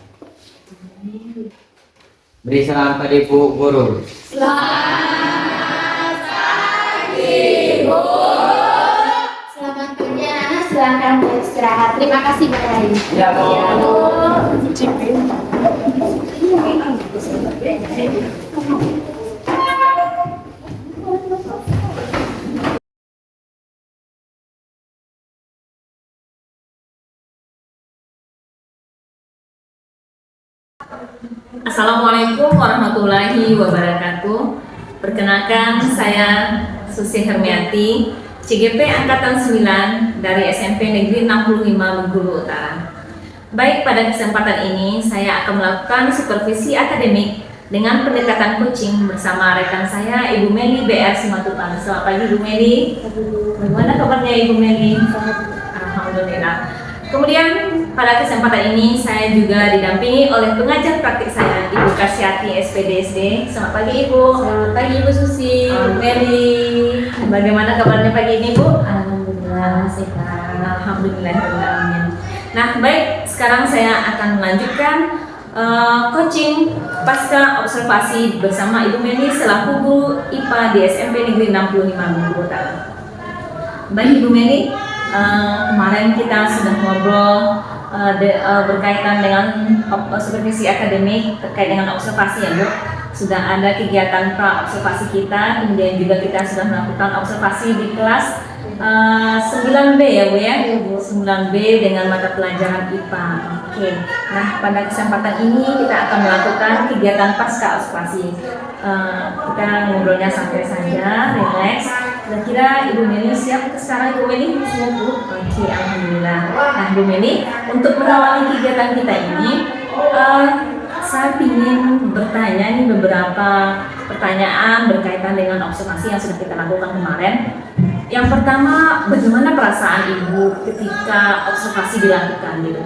Beri salam pada ibu guru. Selamat pagi, Bu. Selamat pagi anak-anak, silakan beristirahat. Terima kasih Mbak Hari. Ya, Bu. Assalamualaikum warahmatullahi wabarakatuh. Perkenalkan, saya Susi Hermiati, CGP Angkatan 9 dari SMP Negeri 65 Bengkulu Utara. Baik, pada kesempatan ini saya akan melakukan supervisi akademik dengan pendekatan coaching bersama rekan saya Ibu Meli BR Simatupang. Selamat pagi Ibu Meli. Bagaimana kabarnya Ibu Meli? Alhamdulillah. Kemudian pada kesempatan ini saya juga didampingi oleh pengajar praktik saya Ibu Kasyati SPDSD. Selamat pagi Ibu. Selamat pagi Ibu Susi, Ibu Meli. Bagaimana kabarnya pagi ini Bu? Alhamdulillah sehat. Alhamdulillah. Nah baik, sekarang saya akan melanjutkan coaching pasca observasi bersama Ibu Meli selaku guru IPA di SMP Negeri 65 Bengkulu Utara. Baik Ibu Meli, kemarin kita sudah ngobrol berkaitan dengan supervisi akademik terkait dengan observasi ya Bu. Sudah ada kegiatan pra observasi kita, kemudian juga kita sudah melakukan observasi di kelas 9B ya Bu ya. 9B dengan mata pelajaran IPA. Oke. Nah, pada kesempatan ini kita akan melakukan kegiatan pasca observasi. Kita ngobrolnya santai saja, relax. Kira-kira Ibu Meli siap ke sekarang Ibu Meli? Siap Bu. Oke, alhamdulillah. Nah Ibu Meli, untuk mengawali kegiatan kita ini, saya ingin bertanya nih beberapa pertanyaan berkaitan dengan observasi yang sudah kita lakukan kemarin. Yang pertama, bagaimana perasaan Ibu ketika observasi dilakukan gitu?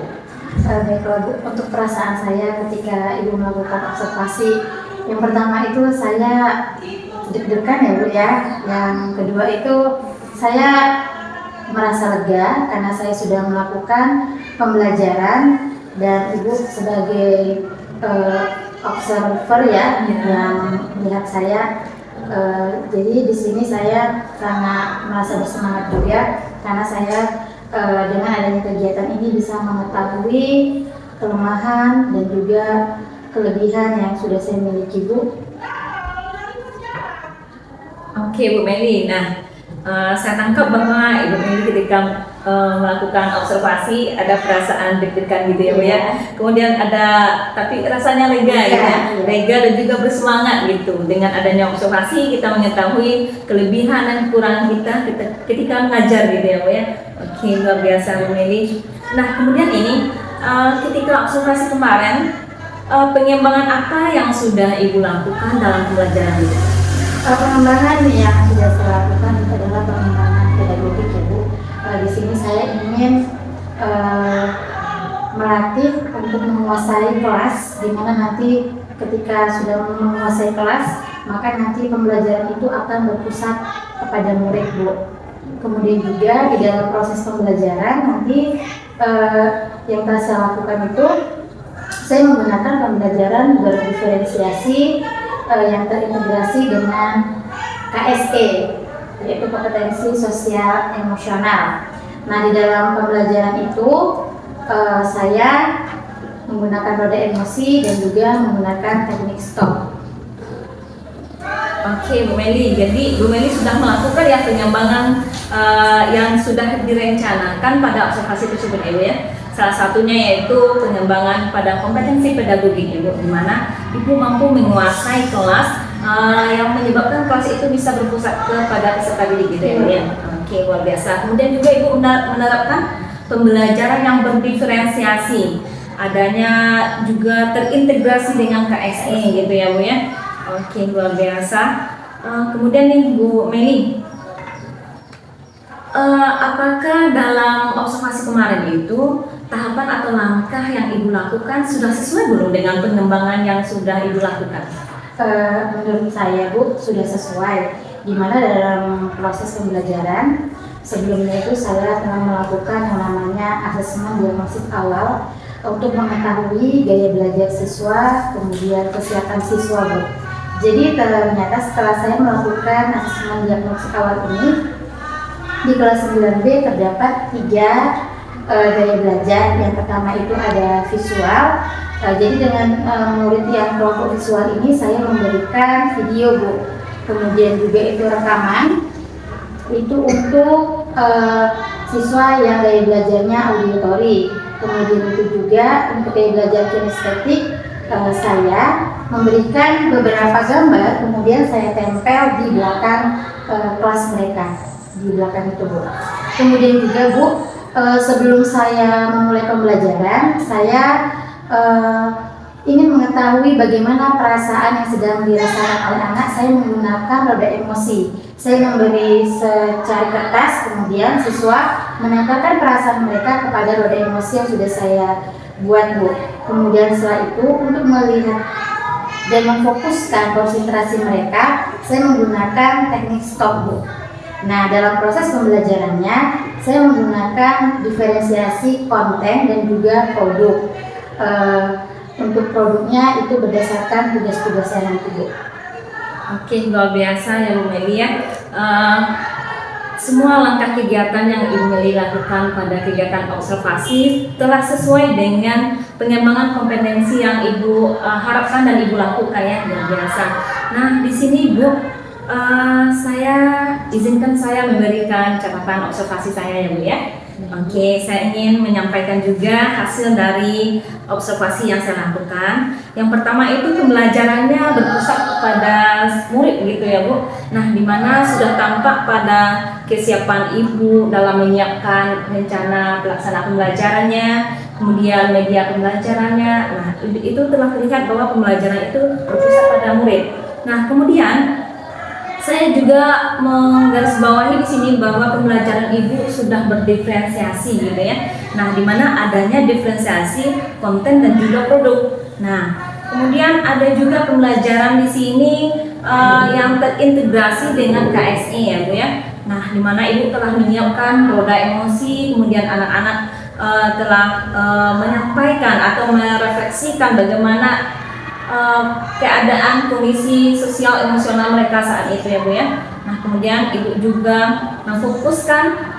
Baiklah Bu, untuk perasaan saya ketika Ibu melakukan observasi, yang pertama itu saya deg-degan ya Bu ya. Yang kedua itu saya merasa lega karena saya sudah melakukan pembelajaran dan Ibu sebagai observer ya yang melihat saya. Jadi di sini saya sangat merasa bersemangat juga karena saya dengan adanya kegiatan ini bisa mengetahui kelemahan dan juga kelebihan yang sudah saya miliki Bu. Oke Bu Meli, nah saya tangkap bahwa Ibu Meli ketika melakukan observasi ada perasaan deg-degan gitu ya Bu ya. Kemudian ada, tapi rasanya lega ya, lega dan juga bersemangat gitu. Dengan adanya observasi kita mengetahui kelebihan dan kekurangan kita ketika mengajar gitu ya Bu ya. Oke, luar biasa Bu Meli. Nah kemudian ini ketika observasi kemarin, pengembangan apa yang sudah Ibu lakukan dalam pembelajaran itu? Pengembangan yang sudah saya lakukan itu adalah pengembangan pedagogik ya Bu. Di sini saya ingin melatih untuk menguasai kelas, di mana nanti ketika sudah menguasai kelas, maka nanti pembelajaran itu akan berpusat kepada murid Bu. Kemudian juga di dalam proses pembelajaran nanti yang telah saya lakukan itu saya menggunakan pembelajaran berdiferensiasi yang terintegrasi dengan KSE, yaitu kompetensi sosial emosional. Nah, di dalam pembelajaran itu saya menggunakan roda emosi dan juga menggunakan teknik stop. Oke Bu Meli, jadi Bu Meli sudah melakukan ya pengembangan yang sudah direncanakan pada observasi tersebut ya Bu ya. Salah satunya yaitu pengembangan pada kompetensi pedagogik Ibu, di mana Ibu mampu menguasai kelas yang menyebabkan kelas itu bisa berpusat kepada peserta didik gitu ya Bu ya. Oke, luar biasa. Kemudian juga Ibu menerapkan pembelajaran yang berdiferensiasi, adanya juga terintegrasi dengan KSE gitu ya Bu ya. Oke, luar biasa. Kemudian nih Bu Meli, apakah dalam observasi kemarin itu tahapan atau langkah yang Ibu lakukan sudah sesuai belum dengan pengembangan yang sudah Ibu lakukan? Menurut saya Bu, sudah sesuai. Dimana dalam proses pembelajaran sebelumnya itu saya telah melakukan yang namanya asesmen diagnostik awal untuk mengetahui gaya belajar siswa, kemudian kesiapan siswa Bu. Jadi ternyata setelah saya melakukan asesmen diagnostik awal ini, di kelas 9B terdapat 3 gaya belajar. Yang pertama itu ada visual. Jadi dengan murid yang kelompok visual ini saya memberikan video Bu. Kemudian juga itu rekaman. Itu untuk siswa yang gaya belajarnya auditory. Kemudian itu juga untuk gaya belajar kinestetik saya memberikan beberapa gambar, kemudian saya tempel di belakang kelas mereka, di belakang itu Bu. Kemudian juga Bu, sebelum saya memulai pembelajaran, saya ingin mengetahui bagaimana perasaan yang sedang dirasakan oleh anak. Saya menggunakan roda emosi. Saya memberi secari kertas, kemudian siswa menempelkan perasaan mereka kepada roda emosi yang sudah saya buat Bu. Kemudian setelah itu untuk melihat dan memfokuskan konsentrasi mereka, saya menggunakan teknik stop Bu. Nah, dalam proses pembelajarannya, saya menggunakan diferensiasi konten dan juga produk. Untuk produknya itu berdasarkan tugas-tugasnya nanti Bu. Oke, luar biasa ya Bu Meli ya. Semua langkah kegiatan yang Ibu Meli lakukan pada kegiatan observasi telah sesuai dengan pengembangan kompetensi yang Ibu harapkan dan Ibu lakukan ya, luar biasa. Nah, di sini Bu, saya izinkan saya memberikan catatan observasi saya ya Bu ya. Oke, saya ingin menyampaikan juga hasil dari observasi yang saya lakukan. Yang pertama itu pembelajarannya berpusat kepada murid gitu ya Bu. Nah, di mana sudah tampak pada kesiapan Ibu dalam menyiapkan rencana pelaksanaan pembelajarannya, kemudian media pembelajarannya. Nah, itu telah terlihat bahwa pembelajaran itu berpusat pada murid. Nah, kemudian saya juga menggarisbawahi di sini bahwa pembelajaran Ibu sudah berdiferensiasi gitu ya. Nah, di mana adanya diferensiasi konten dan juga produk. Nah, kemudian ada juga pembelajaran di sini yang terintegrasi dengan KSE ya Bu ya. Nah, di mana Ibu telah menyiapkan roda emosi, kemudian anak-anak telah menyampaikan atau merefleksikan bagaimana keadaan kondisi sosial emosional mereka saat itu ya Bu ya. Nah, kemudian Ibu juga memfokuskan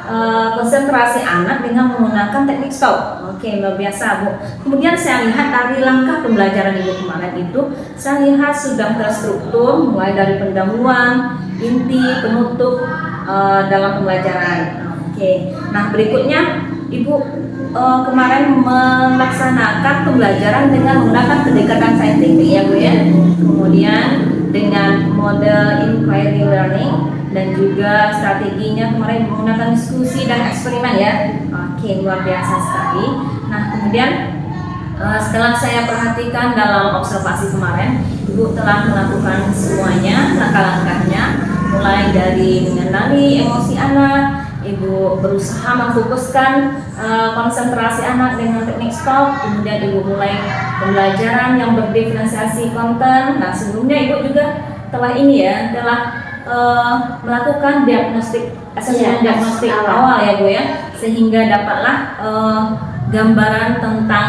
konsentrasi anak dengan menggunakan teknik stop. Oke, luar biasa Bu. Kemudian saya lihat dari langkah pembelajaran Ibu kemarin itu, saya lihat sudah terstruktur mulai dari pendahuluan, inti, penutup dalam pembelajaran. Oke. Nah, berikutnya Ibu kemarin melaksanakan pembelajaran dengan menggunakan pendekatan saintifik ya Bu ya. Kemudian dengan model inquiry learning dan juga strateginya kemarin menggunakan diskusi dan eksperimen ya. Oke, luar biasa sekali. Nah, kemudian setelah saya perhatikan dalam observasi kemarin, Ibu telah melakukan semuanya langkah-langkahnya, mulai dari mengenali emosi anak. Ibu berusaha memfokuskan konsentrasi anak dengan teknik stop, kemudian Ibu mulai pembelajaran yang berdiferensiasi konten. Nah, sebelumnya Ibu juga telah melakukan diagnostik, asesmen diagnostik awal ya Bu ya, sehingga dapatlah gambaran tentang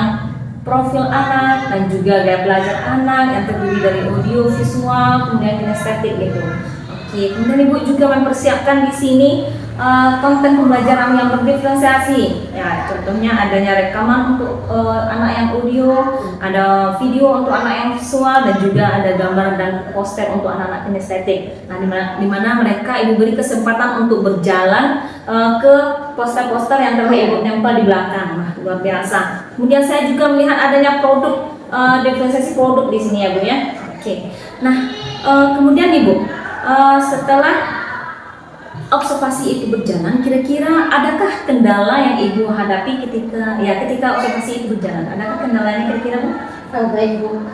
profil anak dan juga gaya belajar anak yang terdiri dari audio, visual, kemudian kinestetik gitu. Oke, kemudian Ibu juga mempersiapkan di sini konten pembelajaran yang berdiferensiasi. Ya, contohnya adanya rekaman untuk anak yang audio, ada video untuk anak yang visual, dan juga ada gambar dan poster untuk anak-anak kinestetik. Nah, di mana mereka Ibu beri kesempatan untuk berjalan ke poster-poster yang telah Ibu tempel di belakang. Nah, luar biasa. Kemudian saya juga melihat adanya produk, diferensiasi produk di sini ya Bu ya. Oke. Nah, kemudian Ibu, setelah observasi itu berjalan, kira-kira adakah kendala yang Ibu hadapi ketika observasi itu berjalan? Adakah kendalanya kira-kira Bu? Baik Bu,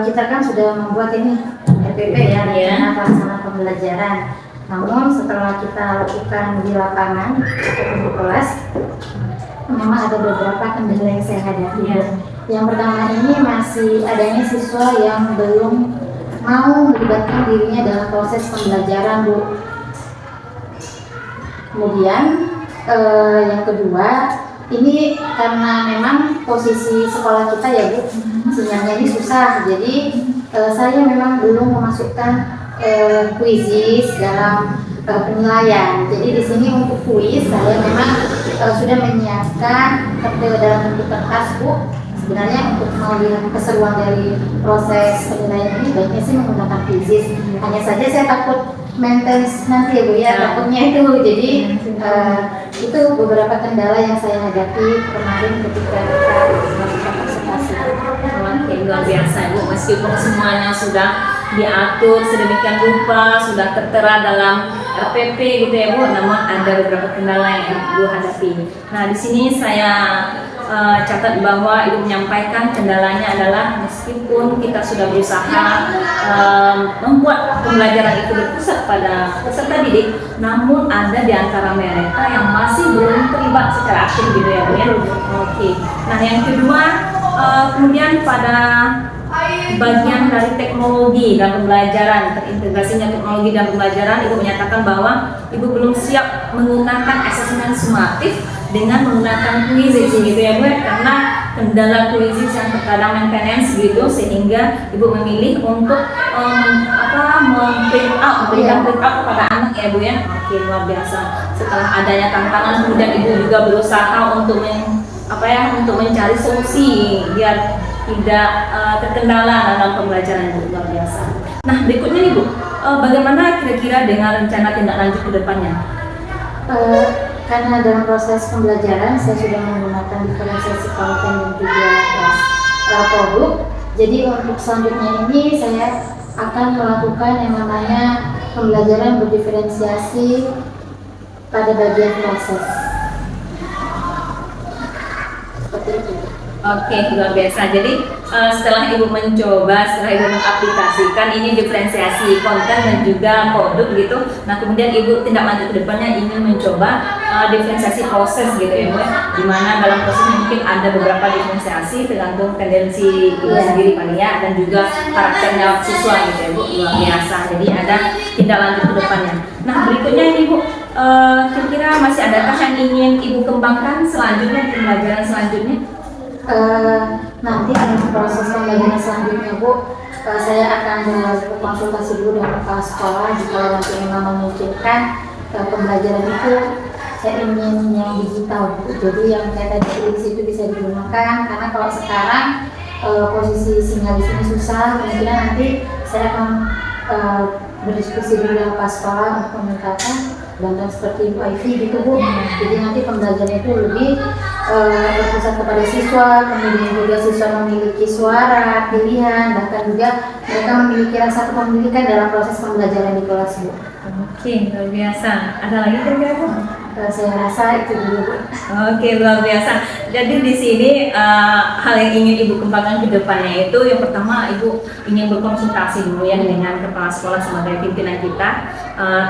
kita kan sudah membuat ini RPP ya, rencana pelaksanaan pembelajaran. Namun setelah kita lakukan di lapangan ataupun di kelas, memang ada beberapa kendala yang saya hadapi. Yang pertama ini masih adanya siswa yang belum mau melibatkan dirinya dalam proses pembelajaran Bu. Kemudian yang kedua, ini karena memang posisi sekolah kita ya Bu, sinyalnya ini susah. Jadi saya memang belum memasukkan kuisis dalam penilaian. Jadi di sini untuk kuis saya memang sudah menyiapkan dalam bentuk kertas Bu. Sebenarnya untuk melihat keseruan dari proses penilaian ini baiknya sih menggunakan kuisis. Hanya saja saya takut maintenance nanti ya Bu ya, takutnya itu. Jadi itu beberapa kendala yang saya hadapi kemarin ketika kita melakukan observasi. Oke, luar biasa Bu, meskipun semuanya sudah diatur sedemikian rupa, sudah tertera dalam RPP gitu ya Bu, namun ada beberapa kendala yang Ibu hadapi. Nah, di sini saya catat bahwa Ibu menyampaikan kendalanya adalah meskipun kita sudah berusaha membuat pembelajaran itu berpusat pada peserta didik, namun ada di antara mereka yang masih belum terlibat secara aktif gitu ya Bu ya. Oke. Nah, yang kedua kemudian pada bagian dari teknologi dan pembelajaran, terintegrasinya teknologi dan pembelajaran, Ibu menyatakan bahwa Ibu belum siap menggunakan asesmen sumatif dengan menggunakan quizzes gitu ya Bu, karena kendala quizzes yang terkadang maintenance gitu, sehingga Ibu memilih untuk memberikan print out kepada anak ya Bu ya. Oke, luar biasa. Setelah adanya tantangan, kemudian Ibu juga berusaha untuk untuk mencari solusi biar tidak terkendala dalam pembelajaran itu, luar biasa. Nah, berikutnya nih Bu, bagaimana kira-kira dengan rencana tindak lanjut ke depannya? Karena dalam proses pembelajaran saya sudah menggunakan diferensiasi konten dan juga kelas produk, jadi untuk selanjutnya ini saya akan melakukan yang namanya pembelajaran berdiferensiasi pada bagian proses. Seperti itu. Oke, luar biasa. Jadi setelah Ibu mencoba, setelah Ibu mengaplikasikan ini diferensiasi konten dan juga produk gitu, nah kemudian Ibu tindak lanjut ke depannya ingin mencoba diferensiasi proses gitu ya Bu, dimana dalam proses mungkin ada beberapa diferensiasi tergantung tendensi Ibu sendiri Pania dan juga karakternya siswa gitu ya Bu, luar biasa. Jadi ada tindak lanjut ke depannya. Nah, berikutnya ini Bu, kira-kira masih adakah yang ingin Ibu kembangkan selanjutnya, pembelajaran selanjutnya? Nanti dalam proses pembelajaran selanjutnya Bu, saya akan berkonsultasi dulu dengan kepala sekolah jika nanti memang memungkinkan pembelajaran itu saya ingin yang digital Bu. Jadi yang kayak tadi di situ bisa digunakan, karena kalau sekarang posisi sinyal di sini susah, kemungkinan nanti saya akan berdiskusi dulu dengan kepala sekolah untuk memintakan bantuan seperti wifi gitu Bu. Jadi nanti pembelajaran itu lebih berpusat kepada siswa, kemudian juga siswa memiliki suara, pilihan, bahkan juga mereka memiliki rasa kepemilikan dalam proses pembelajaran di kelas Bu. Oke, luar biasa. Ada lagi kira-kira Bu? Saya rasa itu dulu Bu. Oke, luar biasa. Jadi di sini hal yang ingin Ibu kembangkan ke depannya itu yang pertama Ibu ingin berkonsultasi dulu ya dengan kepala sekolah sebagai pimpinan kita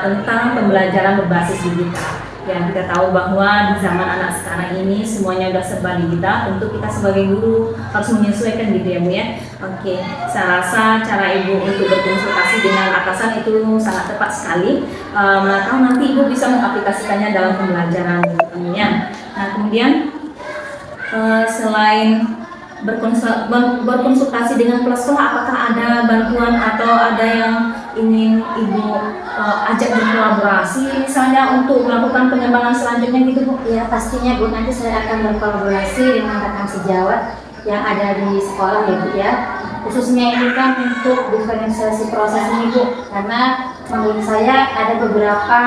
tentang pembelajaran berbasis digital. Ya, kita tahu bahwa di zaman anak sekarang ini semuanya udah serba digital, tentu kita sebagai guru harus menyesuaikan gitu ya Bu ya. Oke, saya rasa cara Ibu untuk berkonsultasi dengan atasan itu sangat tepat sekali. Mana tahu nanti Ibu bisa mengaplikasikannya dalam pembelajaran tentunya. Nah, kemudian selain berkonsultasi dengan kepala sekolah, apakah ada bantuan atau ada yang ingin Ibu ajak berkolaborasi misalnya untuk melakukan pengembangan selanjutnya gitu Bu? Ya pastinya Bu, nanti saya akan berkolaborasi dengan rekan sejawat yang ada di sekolah ya Bu ya. Khususnya ini kan untuk diferensiasi proses ini Bu, karena menurut saya ada beberapa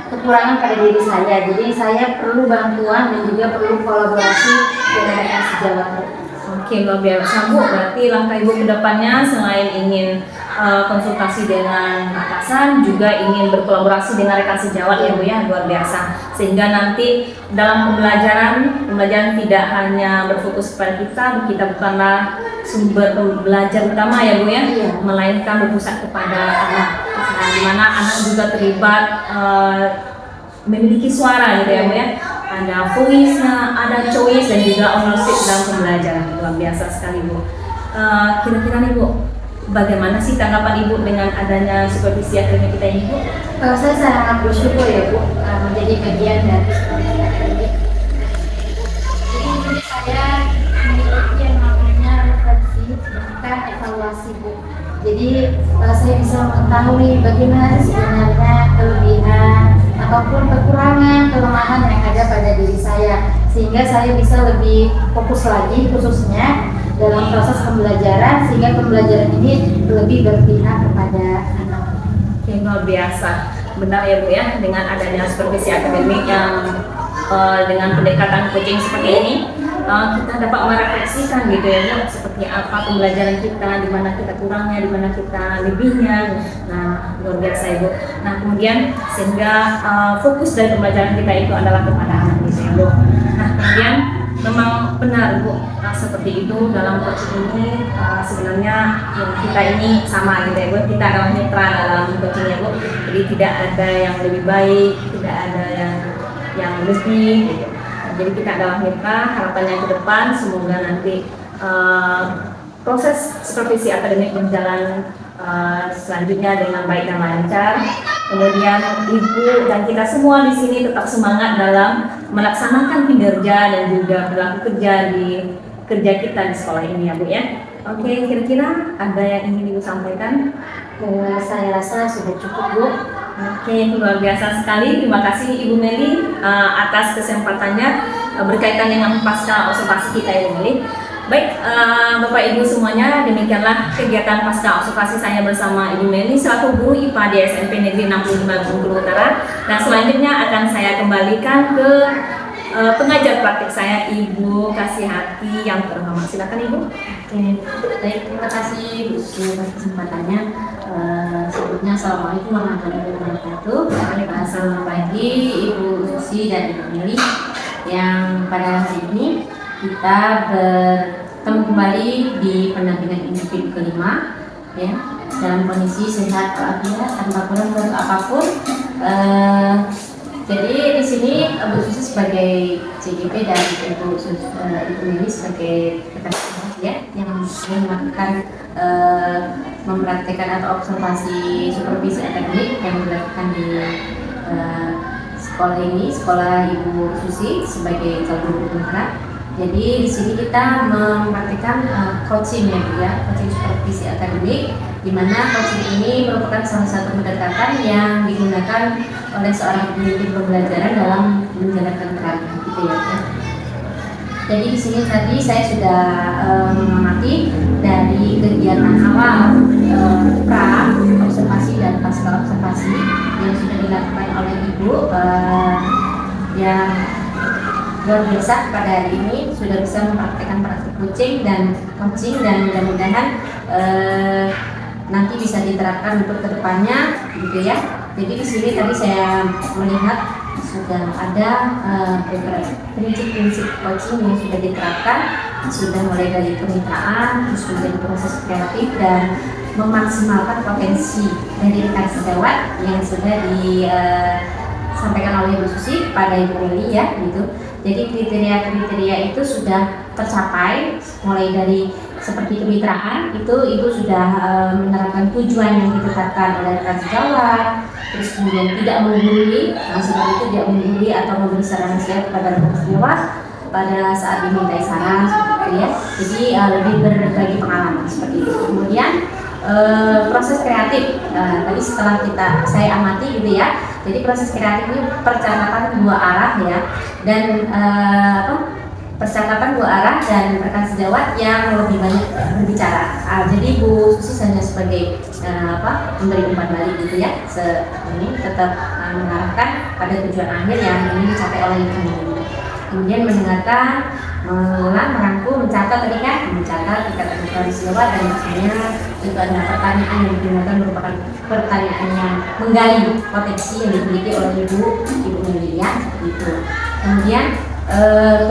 kekurangan pada diri saya. Jadi saya perlu bantuan dan juga perlu kolaborasi dengan rekan sejawat Bu. Oke, luar biasa Bu. Berarti langkah Ibu ke depannya selain ingin konsultasi dengan atasan, juga ingin berkolaborasi dengan rekan sejawat ya Bu ya, luar biasa. Sehingga nanti dalam pembelajaran tidak hanya berfokus pada kita bukanlah sumber belajar utama ya Bu ya, melainkan berpusat kepada anak. Nah, di mana anak juga terlibat memiliki suara gitu ya Bu ya. Ada voice-nya, ada choice dan juga ownership dalam pembelajaran. Luar biasa sekali Bu. Kira-kira nih Bu, bagaimana sih tanggapan Ibu dengan adanya supervisi akademik kita ini Bu? Saya sangat bersyukur ya Bu menjadi bagian dari supervisi akademik. Jadi saya memiliki yang namanya refleksi dan evaluasi Bu. Jadi saya bisa mengetahui bagaimana sebenarnya kelebihan ataupun kekurangan, kelemahan yang ada pada diri saya, sehingga saya bisa lebih fokus lagi khususnya dalam proses pembelajaran, sehingga pembelajaran ini lebih berpihak kepada anak. Oke, luar biasa. Benar ya Bu ya, dengan adanya supervisi akademik yang dengan pendekatan coaching seperti ini, kita dapat merefleksikan gitu ya Bu, seperti apa pembelajaran kita, di mana kita kurangnya, di mana kita lebihnya. Nah, luar biasa Ibu. Nah, kemudian sehingga fokus dari pembelajaran kita itu adalah kepada anak ya Bu. Nah, kemudian memang benar Bu, seperti itu dalam coaching ini sebenarnya kita ini sama gitu ya Bu, kita adalah mitra dalam coaching ya Bu, jadi tidak ada yang lebih baik, tidak ada yang lebih gitu. Jadi kita adalah mitra, harapannya ke depan semoga nanti proses supervisi akademik berjalan selanjutnya dengan baik dan lancar. Kemudian Ibu dan kita semua di sini tetap semangat dalam melaksanakan kinerja dan juga perilaku kerja di kerja kita di sekolah ini ya Bu ya. Oke, kira-kira ada yang ingin Ibu sampaikan? Saya rasa sudah cukup Bu. Oke, luar biasa sekali. Terima kasih Ibu Meli atas kesempatannya berkaitan dengan pasca observasi kita Ibu Meli. Baik, Bapak Ibu semuanya, demikianlah kegiatan pasca observasi saya bersama Ibu Meli selaku guru IPA di SMP Negeri 65 Bengkulu Utara. Dan selanjutnya akan saya kembalikan ke pengajar praktik saya Ibu Kasihati yang terhormat. Silakan Ibu. Oke, baik, terima kasih Bu Susi atas kesempatannya. Sebelumnya Assalamualaikum warahmatullahi wabarakatuh. Selamat pagi Ibu Susi dan Ibu Meli, yang pada hari ini kita bertemu kembali di pendampingan individu kelima ya, dalam kondisi sehat walafiat tanpa kurang apapun. Jadi di sini Bu Susi sebagai CGP dan Ibu Meli sebagai rekan ya yang melakukan mempraktikkan atau observasi supervisi akademik yang dilakukan di sekolah ini, sekolah Ibu Susi sebagai calon guru putra. Jadi di sini kita mempraktikkan coaching ya Bu ya, coaching supervisi akademik, di mana coaching ini merupakan salah satu pendekatan yang digunakan oleh seorang pemimpin pembelajaran dalam menjalankan peran gitu ya. Jadi di sini tadi saya sudah mengamati dari kegiatan awal pra observasi dan pasca observasi yang sudah dilakukan oleh Ibu yang luar biasa pada hari ini sudah bisa mempraktikkan praktik coaching dan mudah-mudahan nanti bisa diterapkan untuk kedepannya gitu ya. Jadi di sini tadi saya melihat sudah ada prinsip-prinsip coaching yang sudah diterapkan, sudah mulai dari kemitraan, terus menjadi proses kreatif dan memaksimalkan potensi dari rekan sejawat yang sudah disampaikan oleh Bu Susi pada Ibu Meli ya gitu. Jadi kriteria-kriteria itu sudah tercapai, mulai dari seperti kemitraan itu Ibu sudah menerapkan tujuan yang ditetapkan oleh rekan sejawat, terus kemudian tidak menggurui, seperti itu tidak menggurui atau memberi saran nasihat kepada rekan sejawat pada saat dimintai saran seperti itu ya. Jadi lebih berbagi pengalaman seperti itu. Kemudian proses kreatif tadi setelah saya amati gitu ya. Jadi proses kreatif ini percakapan dua arah ya, dan percakapan dua arah dan rekan sejawat yang lebih banyak berbicara. Jadi Bu Susi hanya sebagai memberi umpan balik gitu ya. Ini tetap mengarahkan pada tujuan akhir yang ingin dicapai oleh Ibu. Kemudian mendengarkan, mengulang, merangkum, mencatat tadi kan, mencatat tingkat kebutuhan siswa dan misalnya itu adalah pertanyaan yang digunakan merupakan pertanyaan yang menggali potensi yang dimiliki oleh Ibu Meli ya, gitu. Kemudian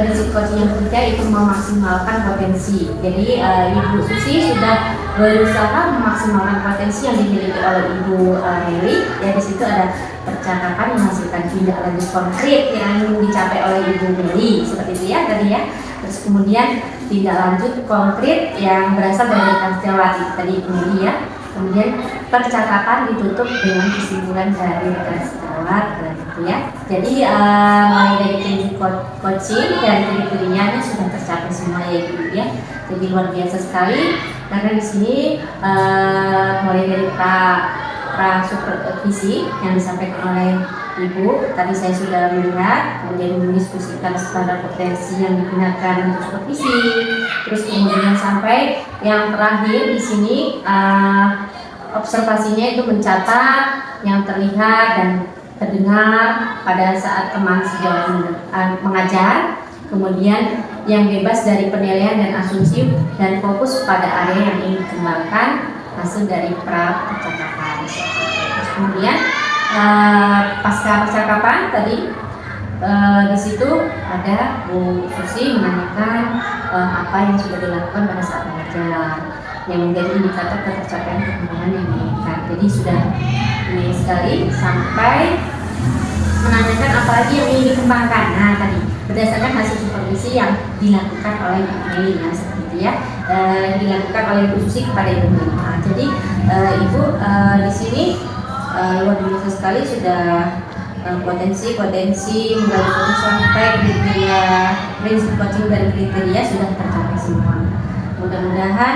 prinsip coaching yang ketiga itu memaksimalkan potensi. Jadi Ibu Susi sudah berusaha memaksimalkan potensi yang dimiliki oleh Ibu Meli. Ya di situ ada percakapan menghasilkan tindak lanjut konkret yang ingin dicapai oleh Ibu Meli seperti itu ya tadi ya. Terus kemudian tindak lanjut konkret yang berasal dari rekan sejawat tadi Ibu Meli ya. Kemudian percakapan ditutup dengan kesimpulan dari rekan sejawat gitu ya. Jadi mulai dari prinsip coaching dan kriterianya sudah tercapai semua ya Ibu ya. Jadi luar biasa sekali karena di sini mulai dari pra supervisi yang disampaikan oleh Ibu tadi saya sudah melihat, kemudian mendiskusikan standar potensi yang digunakan untuk supervisi, terus kemudian sampai yang terakhir di sini observasinya itu mencatat yang terlihat dan terdengar pada saat teman sejawat mengajar, kemudian yang bebas dari penilaian dan asumsi dan fokus pada area yang ingin dikembangkan hasil dari pra percakapan. Terus kemudian pasca percakapan tadi di situ ada Bu Susi menanyakan apa yang sudah dilakukan pada saat belajar yang menjadi indikator ketercapaian perkembangan yang diinginkan. Jadi sudah ini sekali sampai menanyakan apa lagi yang ingin dikembangkan. Nah tadi berdasarkan hasil supervisi yang dilakukan oleh Ibu Meli ya seperti itu ya, dilakukan oleh Bu Susi kepada Ibu Meli. Nah, jadi Ibu di sini luar biasa sekali sudah potensi menggali sampai kriteria prinsip coaching dan kriteria sudah tercapai semua. Mudah-mudahan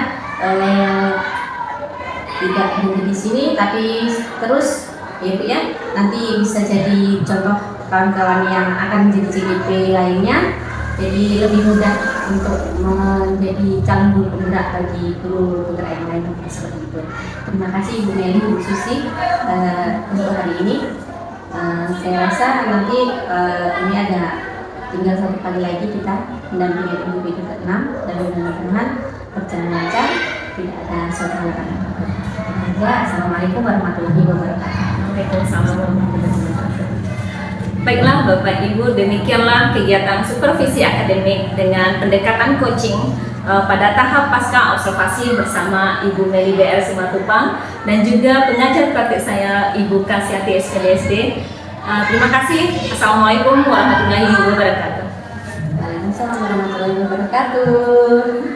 tidak berhenti di sini tapi terus ya Bu ya, nanti bisa jadi contoh kawan-kawan yang akan menjadi CGP lainnya, jadi lebih mudah untuk menjadi calon guru penggerak bagi guru putra yang lain seperti itu. Terima kasih Ibu Meli, Bu Susi untuk hari ini. Saya rasa nanti ini ada tinggal satu kali lagi kita mendampingi Ibu PG ke-6 dan mudah-mudahan berjalan lancar, tidak ada suatu halangan. Assalamualaikum warahmatullahi wabarakatuh. Waalaikumsalam warahmatullahi wabarakatuh. Baiklah Bapak Ibu, demikianlah kegiatan supervisi akademik dengan pendekatan coaching pada tahap pasca observasi bersama Ibu Meli BR Simatupang dan juga pengajar praktik saya Ibu Kasyati SPDSD. Terima kasih. Assalamualaikum warahmatullahi wabarakatuh. Waalaikumsalam warahmatullahi wabarakatuh.